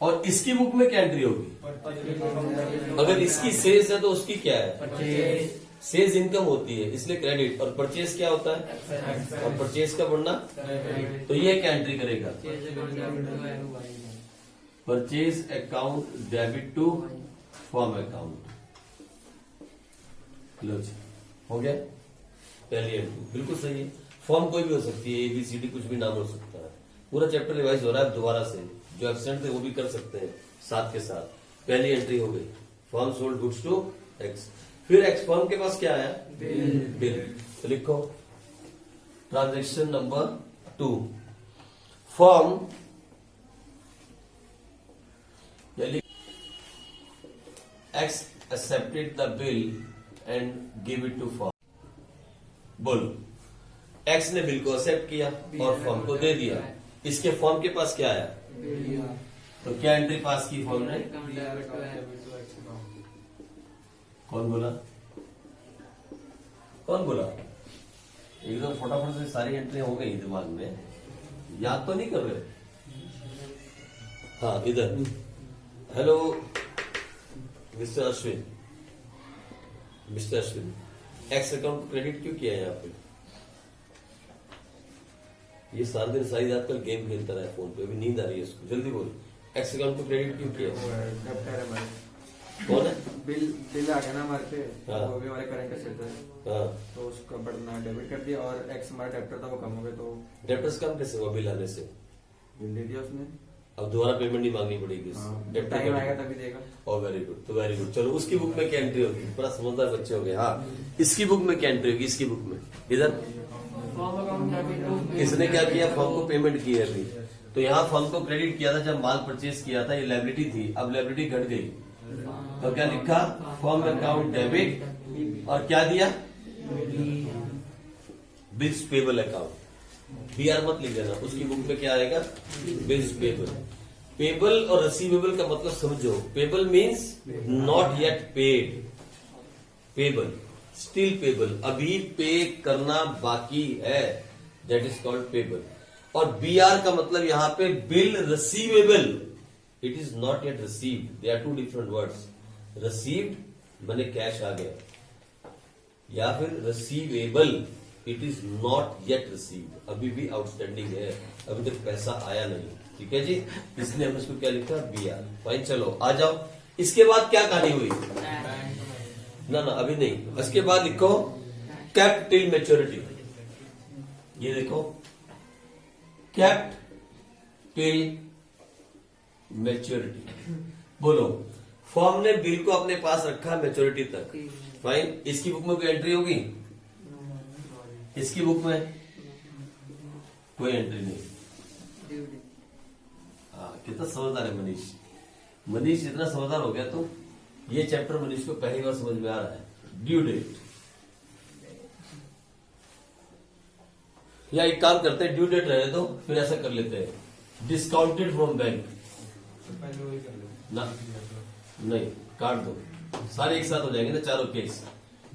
और इसकी बुक में क्या एंट्री होगी, अगर इसकी सेल्स है तो उसकी क्या है, सेल्स इनकम होती है इसलिए क्रेडिट, और परचेज क्या होता है, और परचेज का बढ़ना, तो ये क्या एंट्री करेगा, purchase account debit to firm account. लो जी हो गया, पहली एंट्री बिल्कुल सही है। फर्म कोई भी हो सकती है, ABCD कुछ भी नाम हो सकता है। पूरा चैप्टर रिवाइज हो रहा है दोबारा से, जो एब्सेंट थे वो भी कर सकते हैं साथ के साथ। पहली एंट्री हो गई, firm sold goods to X। फिर X फर्म के पास क्या आया, बिल, तो लिखो transaction number 2, firm X accepted the bill and gave it to firm। बोलो X ने बिल को एक्सेप्ट किया और फर्म को दे दिया, इसके फर्म के पास क्या आया, तो क्या एंट्री पास की फर्म ने, कौन बोला, कौन बोला, एकदम फटाफट से सारी एंट्री हो गई दिमाग में, याद तो नहीं कर रहे। हाँ इधर, hello mister Ashwin, mister Ashwin, X account credit क्यों किया है यहाँ पे, ये सारा दिन सारी रात कल गेम खेलता रहा है फोन पे, अभी नींद आ रही है उसको, जल्दी बोल, X अकाउंट को क्रेडिट क्यों किया, कौन है, बिल आ गया ना हमारे पे, हाँ। वो भी हमारे करंट असेट है, हाँ तो उसका बढ़ना डेबिट कर दिया, और X हमारा डेप्टर था वो कम हो गया, तो डेप्टर्स कम कैसे हुआ बिल आने से, बिल दे दिया उसने। अब दोबारा पेमेंट नहीं मांगनी पड़ेगी टाइम आएगा तभी देगा। और वेरी गुड, तो वेरी गुड। चलो उसकी बुक में क्या एंट्री होगी? बड़ा समझदार बच्चे हो गए। हाँ, इसकी बुक में क्या एंट्री होगी? इसकी बुक में इधर फॉर्म अकाउंट डेबिट इसने क्या किया? फॉर्म को पेमेंट की है अभी, तो यहाँ फॉर्म को क्रेडिट किया था जब माल परचेज किया था, ये लायबिलिटी थी, अब लायबिलिटी घट गई, तो क्या लिखा? फॉर्म अकाउंट डेबिट, और क्या दिया? Bills payable account. बीआर मत लिख देना, उसकी बुक में क्या आएगा? Bills payable. पेबल और रिसीवेबल का मतलब समझो। Payable means not yet paid, payable still payable, अभी पे करना बाकी है, दैट इज कॉल्ड पेबल। और बीआर का मतलब यहां पे bill receivable, it is not yet received, they are two different words. Received माने कैश आ गया, या फिर receivable it is not yet received, अभी भी आउटस्टैंडिंग है, अभी तक पैसा आया नहीं। ठीक है जी, इसलिए हमने इसको क्या लिखा? बीआर। फाइन, चलो आ जाओ। इसके बाद क्या कहानी हुई? ना ना अभी नहीं, इसके बाद लिखो कैप्ट टिल मैच्योरिटी। ये देखो कैप्ट टिल मैच्योरिटी। बोलो, फॉर्म ने बिल को अपने पास रखा मैच्योरिटी तक। फाइन, इसकी बुक में कोई एंट्री होगी? इसकी बुक में कोई एंट्री नहीं। हाँ, कितना समझदार है मनीष। मनीष इतना समझदार हो गया तो ये चैप्टर मनीष को पहली बार समझ में आ रहा है। ड्यू डेट, या एक काम करते हैं, ड्यू डेट रहने दो, फिर ऐसा कर लेते हैं डिस्काउंटेड फ्रॉम बैंक। ना नहीं, काट दो, सारे एक साथ हो जाएंगे ना, चारों case.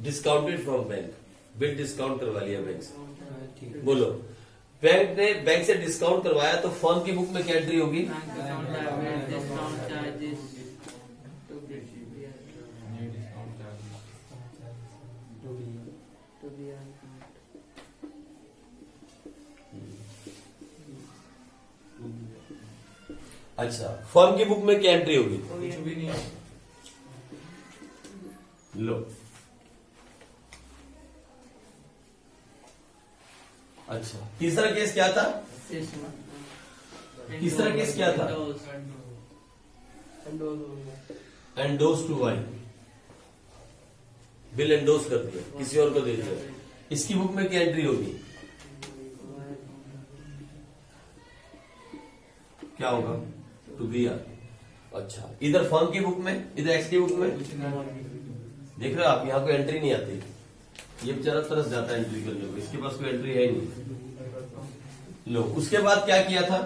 Discounted from bank, bill discount करवा लिया बैंक से। बोलो, बैंक ने बैंक से डिस्काउंट करवाया तो फर्म की बुक में क्या एंट्री होगी? अच्छा, फर्म की बुक में क्या एंट्री होगी? कुछ भी नहीं। लो, अच्छा, तीसरा केस क्या था? तीसरा केस क्या था? एंडोस टू वाई, बिल एंडोस कर दिया, किसी और को दे दिया। इसकी बुक में क्या एंट्री होगी? क्या होगा? To B R. अच्छा, इधर फर्म की बुक में, इधर एक्स की बुक में, देख रहे हो आप, यहाँ कोई एंट्री नहीं आती। ये बेचारा तरस जाता है एंट्री करने को, इसके पास कोई एंट्री है ही नहीं। लो, उसके बाद क्या किया था?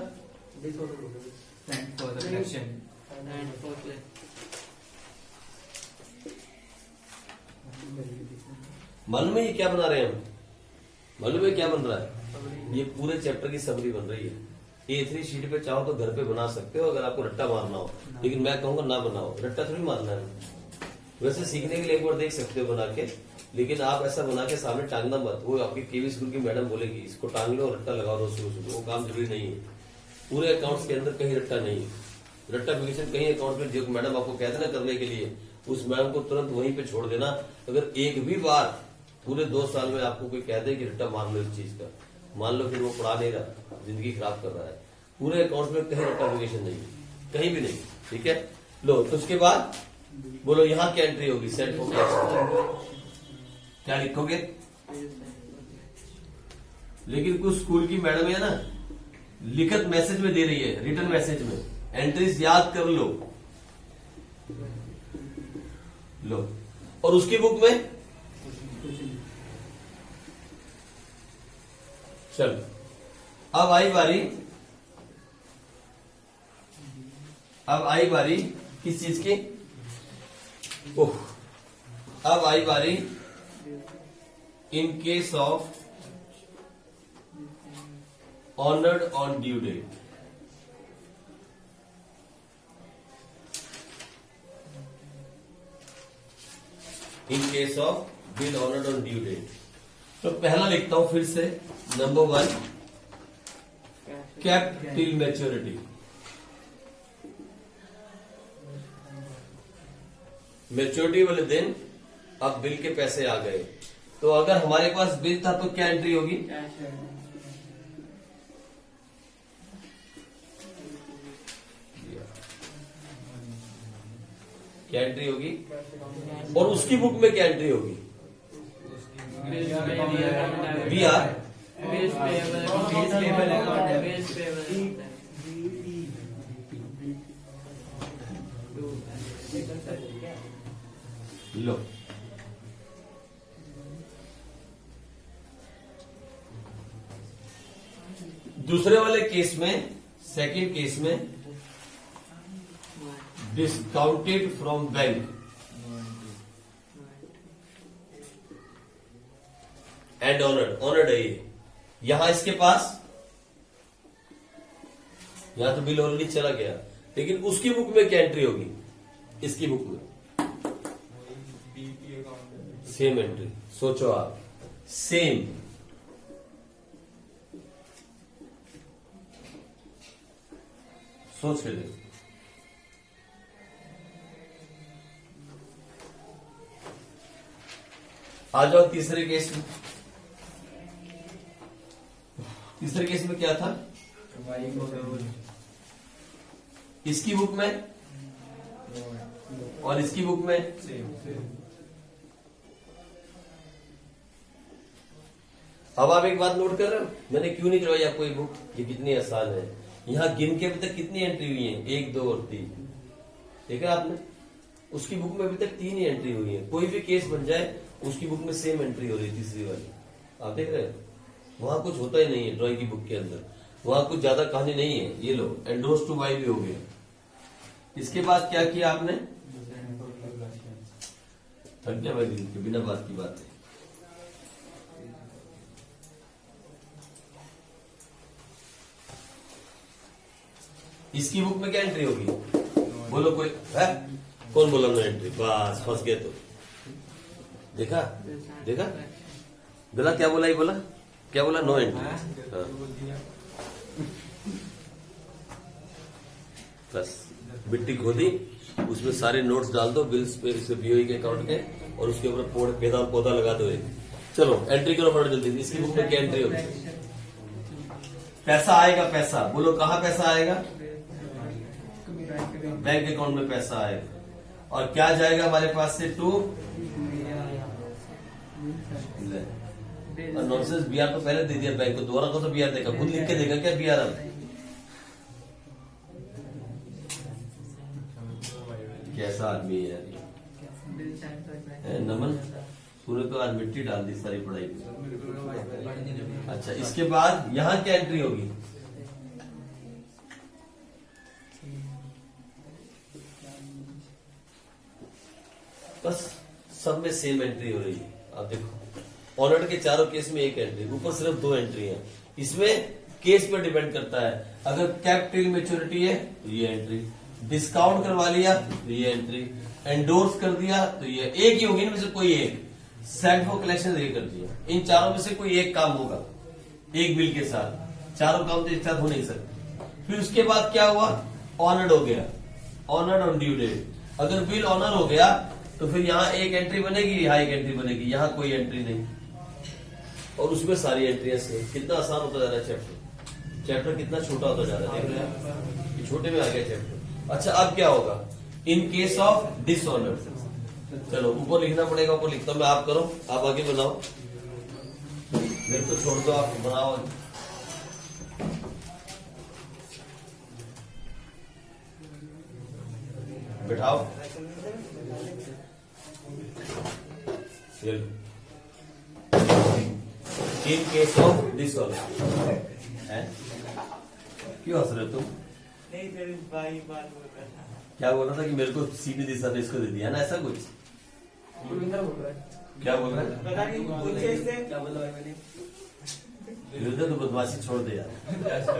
मालूम है ये क्या बना रहे हैं हम? मालूम है क्या बन रहा है? ये पूरे चैप्टर की समरी बन रही है। A3 शीट पे चाहो तो घर पे बना सकते हो अगर आपको रट्टा मारना हो, लेकिन मैं कहूंगा ना बनाओ, रट्टा थोड़ी मारना है। वैसे सीखने के लिए एक बार देख सकते हो बना के, लेकिन आप ऐसा बना के सामने टांगना मत। वो आपकी केवी स्कूल की मैडम बोलेगी इसको टांग लो, रट्टा लगाओ रोज सुबह, वो काम जरूरी नहीं है। पूरे अकाउंट्स के अंदर कहीं रट्टा नहीं है। रट्टा एप्लीकेशन कहीं अकाउंट में जो मैडम आपको कहते ना करने के लिए, उस मैडम को तुरंत वहीं पे छोड़ देना। अगर एक भी बार पूरे 2 साल में आपको कोई कह दे कि रट्टा मान लो इस चीज का, मान लो फिर वो पढ़ा नहीं रहा, जिंदगी खराब कर रहा है। पूरे अकाउंट में कहीं रट्टा एप्लीकेशन नहीं, कहीं भी नहीं। ठीक है, लो, तो उसके बाद बोलो यहाँ क्या एंट्री होगी? सेट फॉर कैश, क्या लिखोगे? लेकिन कुछ स्कूल की मैडम है ना, लिखित मैसेज में दे रही है, रिटन मैसेज में एंट्रीज याद कर लो। लो, और उसकी बुक में चल, अब आई बारी, अब आई बारी किस चीज की? ओह, अब आई बारी in case of honoured on due date. In case of bill honoured on due date, तो पहला लिखता हूं फिर से, number 1 kept till maturity. Maturity वाले दिन अब बिल के पैसे आ गए, तो अगर हमारे पास बिल था तो क्या एंट्री होगी? क्या एंट्री होगी? और उसकी बुक में क्या एंट्री होगी? B are. लो, दूसरे वाले केस में, सेकंड केस में, discounted from bank and honoured. Honoured है ये। यहां इसके पास, यहां तो बिल ऑलरेडी चला गया, लेकिन उसकी बुक में क्या एंट्री होगी? इसकी बुक में सेम एंट्री। सोचो आप, सेम। सोच के देखो। आ जाओ तीसरे केस में। तीसरे केस में क्या था? इसकी बुक में और इसकी बुक में अब आप एक बात नोट कर रहे हो, मैंने क्यों नहीं करवाई आपको ये बुक? ये कितनी आसान है। यहां गिन के अभी तक कितनी एंट्री हुई है? 1, 2 और 3। देखा आपने? उसकी बुक में अभी तक 3 ही एंट्री हुई है। कोई भी केस बन जाए, उसकी बुक में सेम एंट्री हो रही है, तीसरी वाली। आप देख रहे हैं? वहां कुछ होता ही नहीं है ड्राइंग की बुक के अंदर, वहां कुछ ज्यादा कहानी नहीं है। ये लो, एंडोर्स टू बाय भी हो गया। इसके बाद क्या किया आपने? थक गया भाई, बिना बात की बात है। इसकी बुक में क्या एंट्री होगी? बोलो कोई है? कौन बोला नो एंट्री? बस फंस गए। तो देखा, देखा गला क्या बोला? ये बोला क्या बोला? No entry. हाँ। बस मिट्टी खोदी, उसमें सारे नोट्स डाल दो, बिल्स पे, बीओई के अकाउंट के, और उसके ऊपर पौधा लगा दो। चलो एंट्री करो फटाफट जल्दी। इसकी बुक में क्या एंट्री होगी? पैसा आएगा। पैसा बोलो, कहाँ पैसा आएगा? बैंक अकाउंट में पैसा आएगा। और क्या जाएगा हमारे पास से? To nonsense. बीआर तो पहले दे दिया बैंक को, दोबारा को तो बीआर देगा, खुद लिख के देगा क्या बीआर? अब कैसा आदमी है यार ये? नमन, तूने तो आज मिट्टी डाल दी सारी पढ़ाई में। अच्छा, इसके बाद यहां क्या एंट्री होगी? बस सब में सेम एंट्री हो रही है। आप देखो, ऑनर्ड के चारों केस में एक एंट्री, ऊपर सिर्फ 2 एंट्री है। इसमें केस पे डिपेंड करता है। अगर कैप टिल मैच्योरिटी है तो ये एंट्री, डिस्काउंट करवा लिया तो ये एंट्री, एंडोर्स कर दिया तो ये एक ही होगी, इनमें से कोई एक। सेट फॉर कलेक्शन ये कर दिया। इन चारों में से कोई एक काम होगा एक बिल के साथ। चारों काम तो एक साथ हो नहीं सकते। फिर उसके बाद क्या हुआ? ऑनर्ड हो गया, ऑनर्ड ऑन ड्यू डेट। अगर बिल ऑनर हो गया तो फिर यहाँ एक एंट्री बनेगी, यहाँ एक एंट्री बनेगी, यहाँ कोई एंट्री नहीं, और उसमें सारी एंट्रियां सेम। कितना आसान होता जा रहा है चैप्टर। चैप्टर कितना छोटा होता जा रहा है, देख रहे हैं? छोटे में आ गया चैप्टर। अच्छा, अब क्या होगा? इन केस ऑफ डिसऑनर। चलो ऊपर लिखना पड़ेगा, ऊपर लिखता हूं मैं, आप करो, आप आगे बनाओ, मेरे को छोड़ दो, आप बनाओ। बैठाओ। In case of dishonour. क्यों हंस रहे हो तुम? नहीं सर, भाई बात बोल रहा था। क्या बोल रहा था कि मेरे को सीधी दिशा ने इसको दे दिया ना, ऐसा कुछ? क्या बोल रहा है? पता नहीं पूछे इससे। क्या बोला भाई मैंने? तो बदमाशी छोड़ दे यार।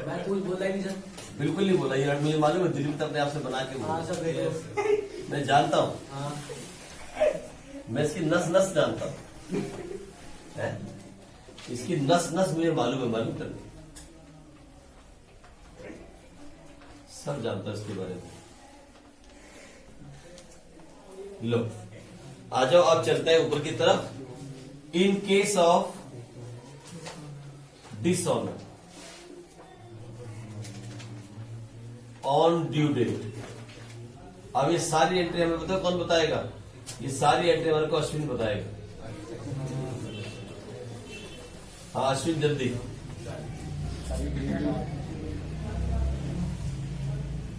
मैं कुछ बोला ही नहीं सर। बिल्कुल नहीं बोला यार, मुझे मालूम है दिलीप तो अपने आप से बना के बोला। हाँ सर, देखो। मैं जानता हूँ, हाँ मैं इसकी नस नस जानता हूँ, इसकी नस नस मुझे मालूम है, मालूम कर सब जानता है इसके बारे में। लो आ जाओ, अब चलते हैं ऊपर की तरफ। In case of dishonour on due date, अब ये सारी एंट्री हमें बताओ कौन बताएगा? ये सारी एंट्री हमारे को अश्विन बताएगा। हाँ अश्विन जल्दी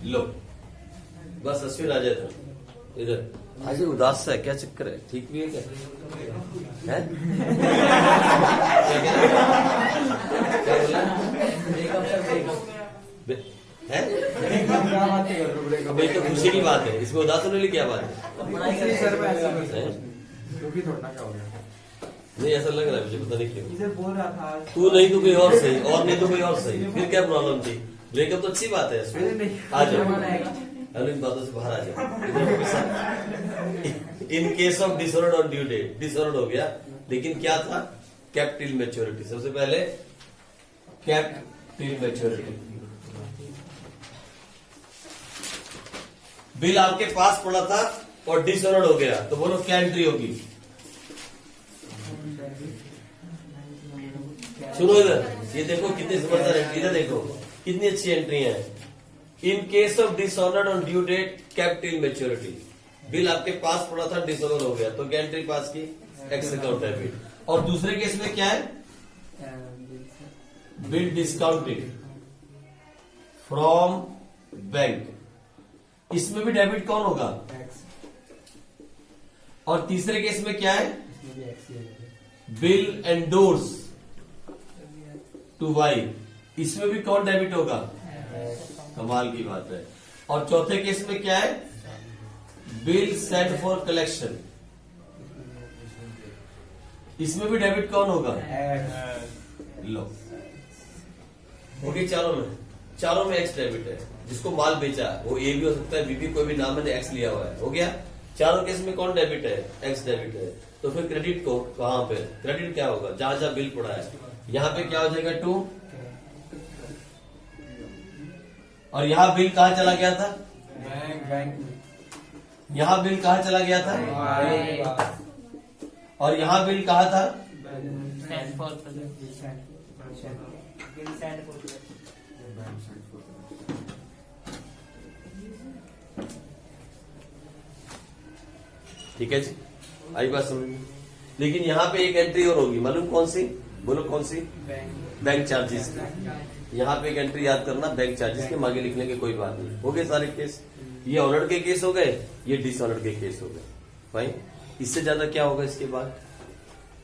लो, बस अश्विन आ जाए था इधर। आज ये उदास सा है, क्या चक्कर है? ठीक भी है क्या? है? क्या बोला? है? भाई तो खुशी की बात है, इसमें उदास होने वाली क्या बात है? नहीं ऐसा लग रहा है मुझे, पता नहीं क्यों। इसे बोल रहा था तू नहीं तो कोई और सही, और नहीं तो कोई और सही, फिर क्या प्रॉब्लम थी? ब्रेकअप तो अच्छी बात है, आ जाओ इन बातों से बाहर आ जाओ। In case of dishonour on due date, dishonour हो गया, लेकिन क्या था? Kept till maturity. सबसे पहले केप्ट टिल मैच्योरिटी। बिल आपके पास पड़ा था और डिसऑर्डर हो गया, तो बोलो क्या एंट्री होगी? सुनो इधर, ये देखो कितनी समझदार है, इधर देखो कितनी अच्छी एंट्री है। In case of dishonour on due date kept till maturity, bill आपके पास पड़ा था, डिसऑर्डर हो गया, तो क्या एंट्री पास की? X account debit. और दूसरे केस में क्या है? बिल डिस्काउंटेड फ्रॉम बैंक, इसमें भी डेबिट कौन होगा? और तीसरे केस में क्या है? बिल एंडोर्स टू वाई, इसमें भी कौन डेबिट होगा? कमाल की बात है। और चौथे केस में क्या है? बिल सेट फॉर कलेक्शन, इसमें भी डेबिट कौन होगा? लो ओके, चारों में एक्स डेबिट है। जिसको माल बेचा वो ए भी हो सकता है, बी भी, कोई भी नाम मैंने एक्स लिया हुआ है, हो गया। चारों केस में कौन डेबिट है? एक्स डेबिट है। तो फिर क्रेडिट को कहां पे? क्रेडिट क्या होगा? जहां जहां बिल पड़ा है, यहां पे क्या हो जाएगा? 2। और यहां बिल कहां चला गया था? यहां बिल कहां चला गया था? और यहां बिल कहां था? ठीक है जी, आई बात समझ में। लेकिन यहाँ पे एक एंट्री और होगी, मालूम कौन सी? बोलो कौन सी? Bank charges. यहाँ पे एक एंट्री याद करना, बैंक चार्जेस के, मांगे लिखने की कोई बात नहीं। हो गए सारे केस, ये ऑनर्ड के केस हो गए, ये डिसऑनर्ड के केस हो गए। भाई इससे ज्यादा क्या होगा? इसके बाद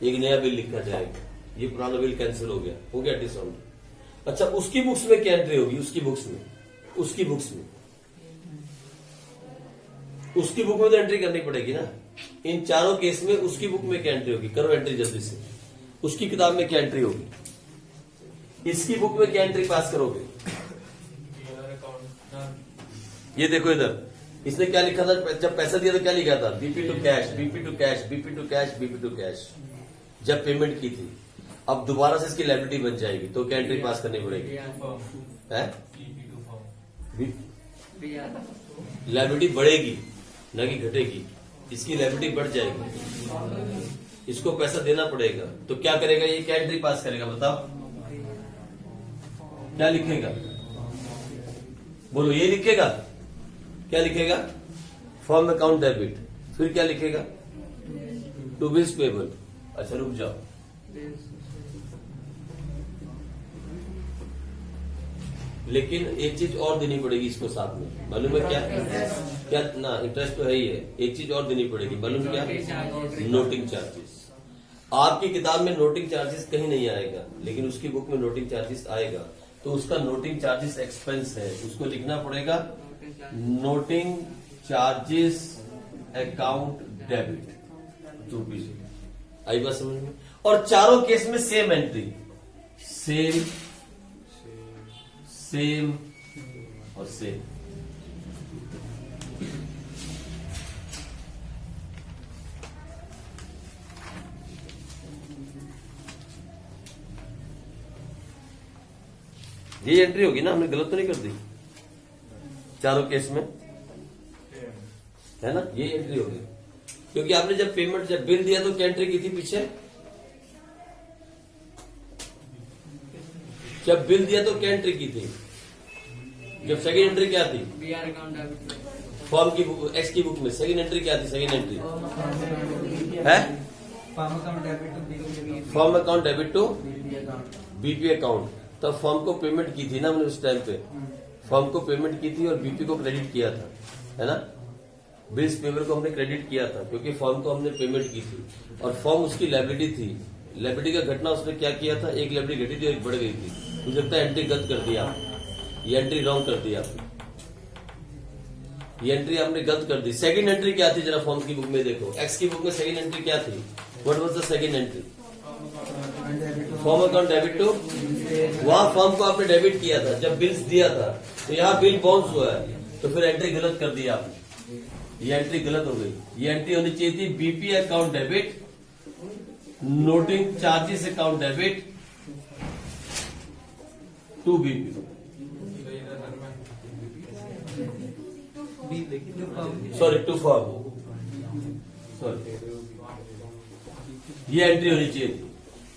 एक नया बिल लिखा जाएगा, ये पुराना बिल कैंसिल हो गया डिसऑनर्ड। अच्छा, उसकी बुक्स में क्या एंट्री होगी? उसकी बुक्स बुक में तो एंट्री करनी पड़ेगी ना। इन चारों केस में उसकी बुक में क्या एंट्री होगी? करो एंट्री जल्दी से। उसकी किताब में क्या एंट्री होगी? इसकी बुक में क्या एंट्री पास करोगे? ये देखो इधर, इसने क्या लिखा था? जब पैसा दिया तो क्या लिखा था? BP to cash, BP to cash, BP to cash, BP to cash, जब पेमेंट की थी। अब दोबारा से इसकी लायबिलिटी बन जाएगी, तो क्या एंट्री पास करनी पड़ेगी? लायबिलिटी बढ़ेगी न कि घटेगी? इसकी लायबिलिटी बढ़ जाएगी, इसको पैसा देना पड़ेगा, तो क्या करेगा? ये क्या एंट्री पास करेगा? बताओ क्या लिखेगा? बोलो, ये लिखेगा? क्या लिखेगा? Firm account debit. फिर क्या लिखेगा? To bills payable. अच्छा रुक जाओ, लेकिन एक चीज और देनी पड़ेगी इसको साथ में, मालूम है क्या? क्या ना, इंटरेस्ट तो है ही है, एक चीज और देनी पड़ेगी, मालूम क्या? Noting charges. आपकी किताब में नोटिंग चार्जेस कहीं नहीं आएगा, लेकिन उसकी बुक में नोटिंग चार्जेस आएगा, तो उसका नोटिंग चार्जेस एक्सपेंस है, उसको लिखना पड़ेगा नोटिंग चार्जेस अकाउंट डेबिट। तो भी आई बात समझ में? और चारों केस में सेम एंट्री, सेम और सेम। ये एंट्री होगी ना, हमने गलत तो नहीं कर दी? चारों केस में है ना, ये एंट्री होगी। क्योंकि आपने जब बिल दिया तो क्या एंट्री की थी पीछे? जब बिल दिया तो क्या एंट्री की थी? जब सेकेंड एंट्री क्या थी? BR account debit. फॉर्म की बुक, एक्स की बुक में सेकंड एंट्री क्या थी? सेकंड एंट्री है firm account debit to BP firm account debit to account. BP account. तब फॉर्म को पेमेंट की थी ना हमने उस टाइम पे, फॉर्म को पेमेंट की थी और बीपी को क्रेडिट किया था, है ना। बिल्स पेपर को हमने क्रेडिट किया था क्योंकि फॉर्म को हमने पेमेंट की थी और फॉर्म उसकी लायबिलिटी थी। लायबिलिटी का घटना उसने क्या किया था? एक लायबिलिटी घटी थी और एक बढ़ गई थी। मुझे लगता है एंट्री गलत कर दिया, ये एंट्री रॉन्ग कर दिया, ये एंट्री आपने गलत कर दी। सेकंड एंट्री क्या थी जरा फॉर्म की बुक में देखो, एक्स की बुक में सेकंड एंट्री क्या थी? What was the second entry? Firm account debit to, वहां फॉर्म को आपने डेबिट किया था जब बिल्स दिया था, तो यहाँ बिल बाउंस हुआ है, तो फिर एंट्री गलत कर दी आपने, ये एंट्री गलत हो गई। ये एंट्री होनी चाहिए थी BP account debit noting charges account debit to BP, sorry to firm, sorry ये एंट्री होनी चाहिए थी।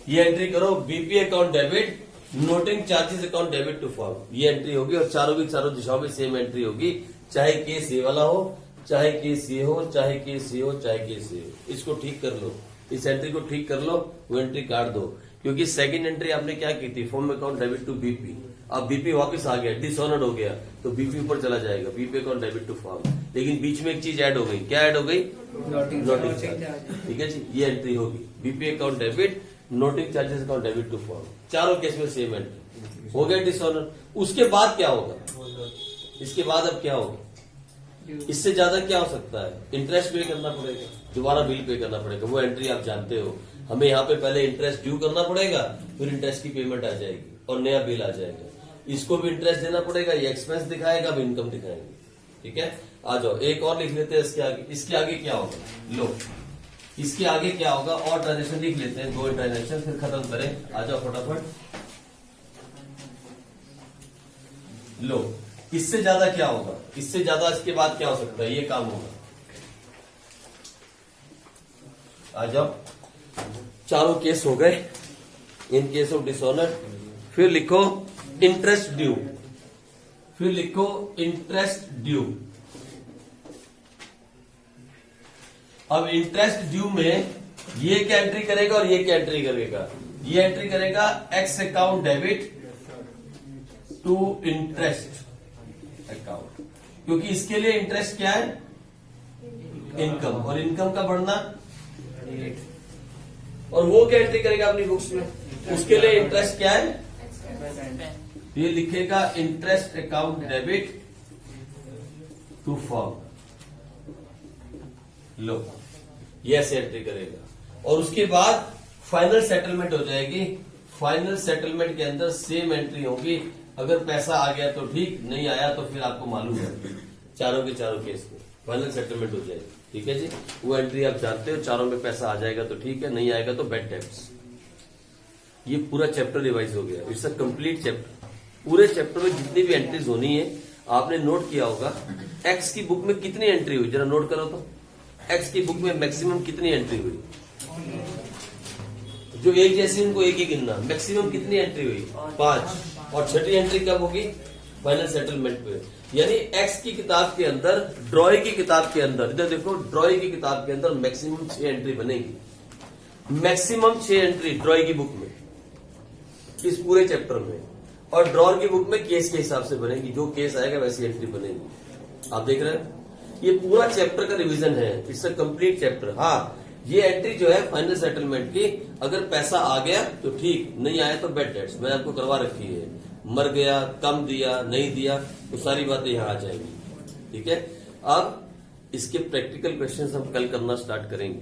ये एंट्री करो BP account debit noting charges account debit to firm, ये एंट्री होगी और चारों की चारों दिशाओं में सेम एंट्री होगी, चाहे केस ए वाला हो, चाहे केस ये हो, चाहे केस ये हो, चाहे केस ये हो। इसको ठीक कर लो, इस एंट्री को ठीक कर लो, वो एंट्री काट दो, क्योंकि सेकंड एंट्री आपने क्या की थी? Firm account debit to BP. अब बीपी वापस आ गया, डिसऑनर्ड हो गया, तो बीपी ऊपर चला जाएगा, BP account debit to firm. लेकिन बीच में एक चीज ऐड हो गई, क्या ऐड हो गई? Noting charge. ठीक है जी, ये एंट्री होगी BP account debit noting charges account debit to firm. चारों केस में सेम एंट्री हो गया, डिसऑनर। उसके बाद क्या होगा? इसके बाद अब क्या होगा? इससे ज्यादा क्या हो सकता है? इंटरेस्ट पे करना पड़ेगा, दोबारा बिल पे करना पड़ेगा, वो एंट्री आप जानते हो। हमें यहाँ पे पहले इंटरेस्ट ड्यू करना पड़ेगा, फिर इंटरेस्ट की पेमेंट आ जाएगी और नया बिल आ जाएगा। इसको भी इंटरेस्ट देना पड़ेगा, ये एक्सपेंस दिखाएगा, अब इनकम दिखाएंगे। ठीक है, आ जाओ एक और लिख लेते हैं इसके आगे। इसके आगे क्या होगा? लो, इसके आगे क्या होगा? और ट्रांजेक्शन लिख लेते हैं, 2 ट्रांजेक्शन, फिर खत्म करें। आ जाओ फटाफट। लो, इससे ज्यादा क्या होगा? इससे ज्यादा इसके बाद क्या हो सकता है? ये काम होगा। आ जाओ, चारों केस हो गए इन केस ऑफ डिसऑनर। फिर लिखो इंटरेस्ट ड्यू, फिर लिखो इंटरेस्ट ड्यू। अब इंटरेस्ट ड्यू में ये क्या एंट्री करेगा और ये क्या एंट्री करेगा? ये एंट्री करेगा X account debit to interest account, क्योंकि इसके लिए इंटरेस्ट क्या है? इनकम, और इनकम का बढ़ना। और वो क्या एंट्री करेगा अपनी बुक्स में? उसके लिए इंटरेस्ट क्या है? ये लिखेगा interest account debit to form. लो, ये ऐसे एंट्री करेगा और उसके बाद फाइनल सेटलमेंट हो जाएगी। फाइनल सेटलमेंट के अंदर सेम एंट्री होगी। अगर पैसा आ गया तो ठीक, नहीं आया तो फिर आपको मालूम है, चारों के चारों केस में फाइनल सेटलमेंट हो जाएगी। ठीक है जी, वो एंट्री आप जानते हो, चारों में पैसा आ जाएगा तो ठीक है, नहीं आएगा तो बैड डेब्ट्स। ये पूरा चैप्टर रिवाइज हो गया, इट्स अ कंप्लीट चैप्टर। पूरे चैप्टर में जितनी भी एंट्रीज होनी है आपने नोट किया होगा। एक्स की बुक में कितनी एंट्री हुई जरा नोट करो तो। एक्स की बुक में मैक्सिमम कितनी एंट्री हुई? जो एक जैसी उनको एक ही गिनना। मैक्सिमम कितनी एंट्री हुई? 5। और छठी एंट्री कब होगी? फाइनल सेटलमेंट पे। यानी एक्स की किताब के अंदर, ड्रॉय की किताब के अंदर, इधर देखो, ड्रॉय की किताब के अंदर मैक्सिमम 6 एंट्री बनेगी। मैक्सिमम 6 एंट्री ड्रॉय की बुक में, इस पूरे चैप्टर में। और ड्रॉर की बुक में केस के हिसाब से बनेगी, जो केस आएगा वैसी एंट्री बनेगी। आप देख रहे हैं, ये पूरा चैप्टर का रिवीजन है, इट्स अ कंप्लीट चैप्टर। हाँ, ये एंट्री जो है फाइनल सेटलमेंट की, अगर पैसा आ गया तो ठीक, नहीं आया तो बैड डेट्स मैंने आपको करवा रखी है। मर गया, कम दिया, नहीं दिया, तो सारी बातें यहां आ जाएंगी। ठीक है, अब इसके प्रैक्टिकल क्वेश्चंस हम कल करना स्टार्ट करेंगे,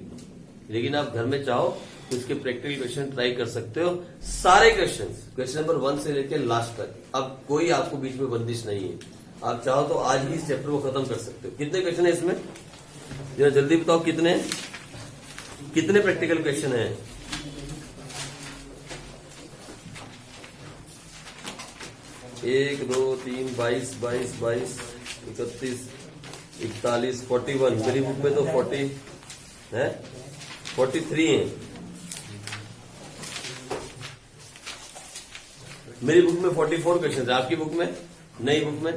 लेकिन आप घर में चाहो तो इसके प्रैक्टिकल क्वेश्चन ट्राई कर सकते हो। सारे क्वेश्चन नंबर 1 से लेकर लास्ट तक, अब कोई आपको बीच में बंदिश नहीं है। आप चाहो तो आज ही इस चैप्टर को खत्म कर सकते हो। कितने क्वेश्चन है इसमें जरा जल्दी बताओ, कितने प्रैक्टिकल क्वेश्चन है? एक, 2, 3, 22, 31, 41, 41। मेरी बुक में तो 40 है, 43 है। मेरी बुक में 44 क्वेश्चन है, आपकी बुक में, नई बुक में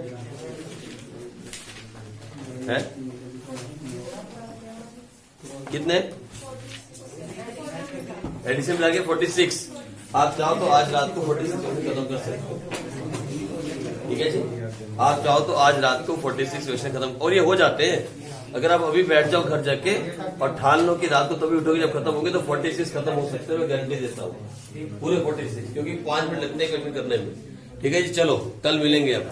हैं कितने एडिशन मिला के 46। आप चाहो तो आज रात को 46 क्वेश्चन खत्म कर सकते हो, ठीक है जी। आप चाहो तो आज रात को 46 क्वेश्चन खत्म, और ये हो जाते हैं। अगर आप अभी बैठ जाओ घर जाके और ठान लो कि रात को तभी उठोगे जब खत्म होंगे, तो 46 खत्म हो सकते हैं, मैं गारंटी देता हूँ पूरे 46, क्योंकि 5 मिनट लगते हैं क्वेश्चन करने में। ठीक है जी, चलो कल मिलेंगे अब।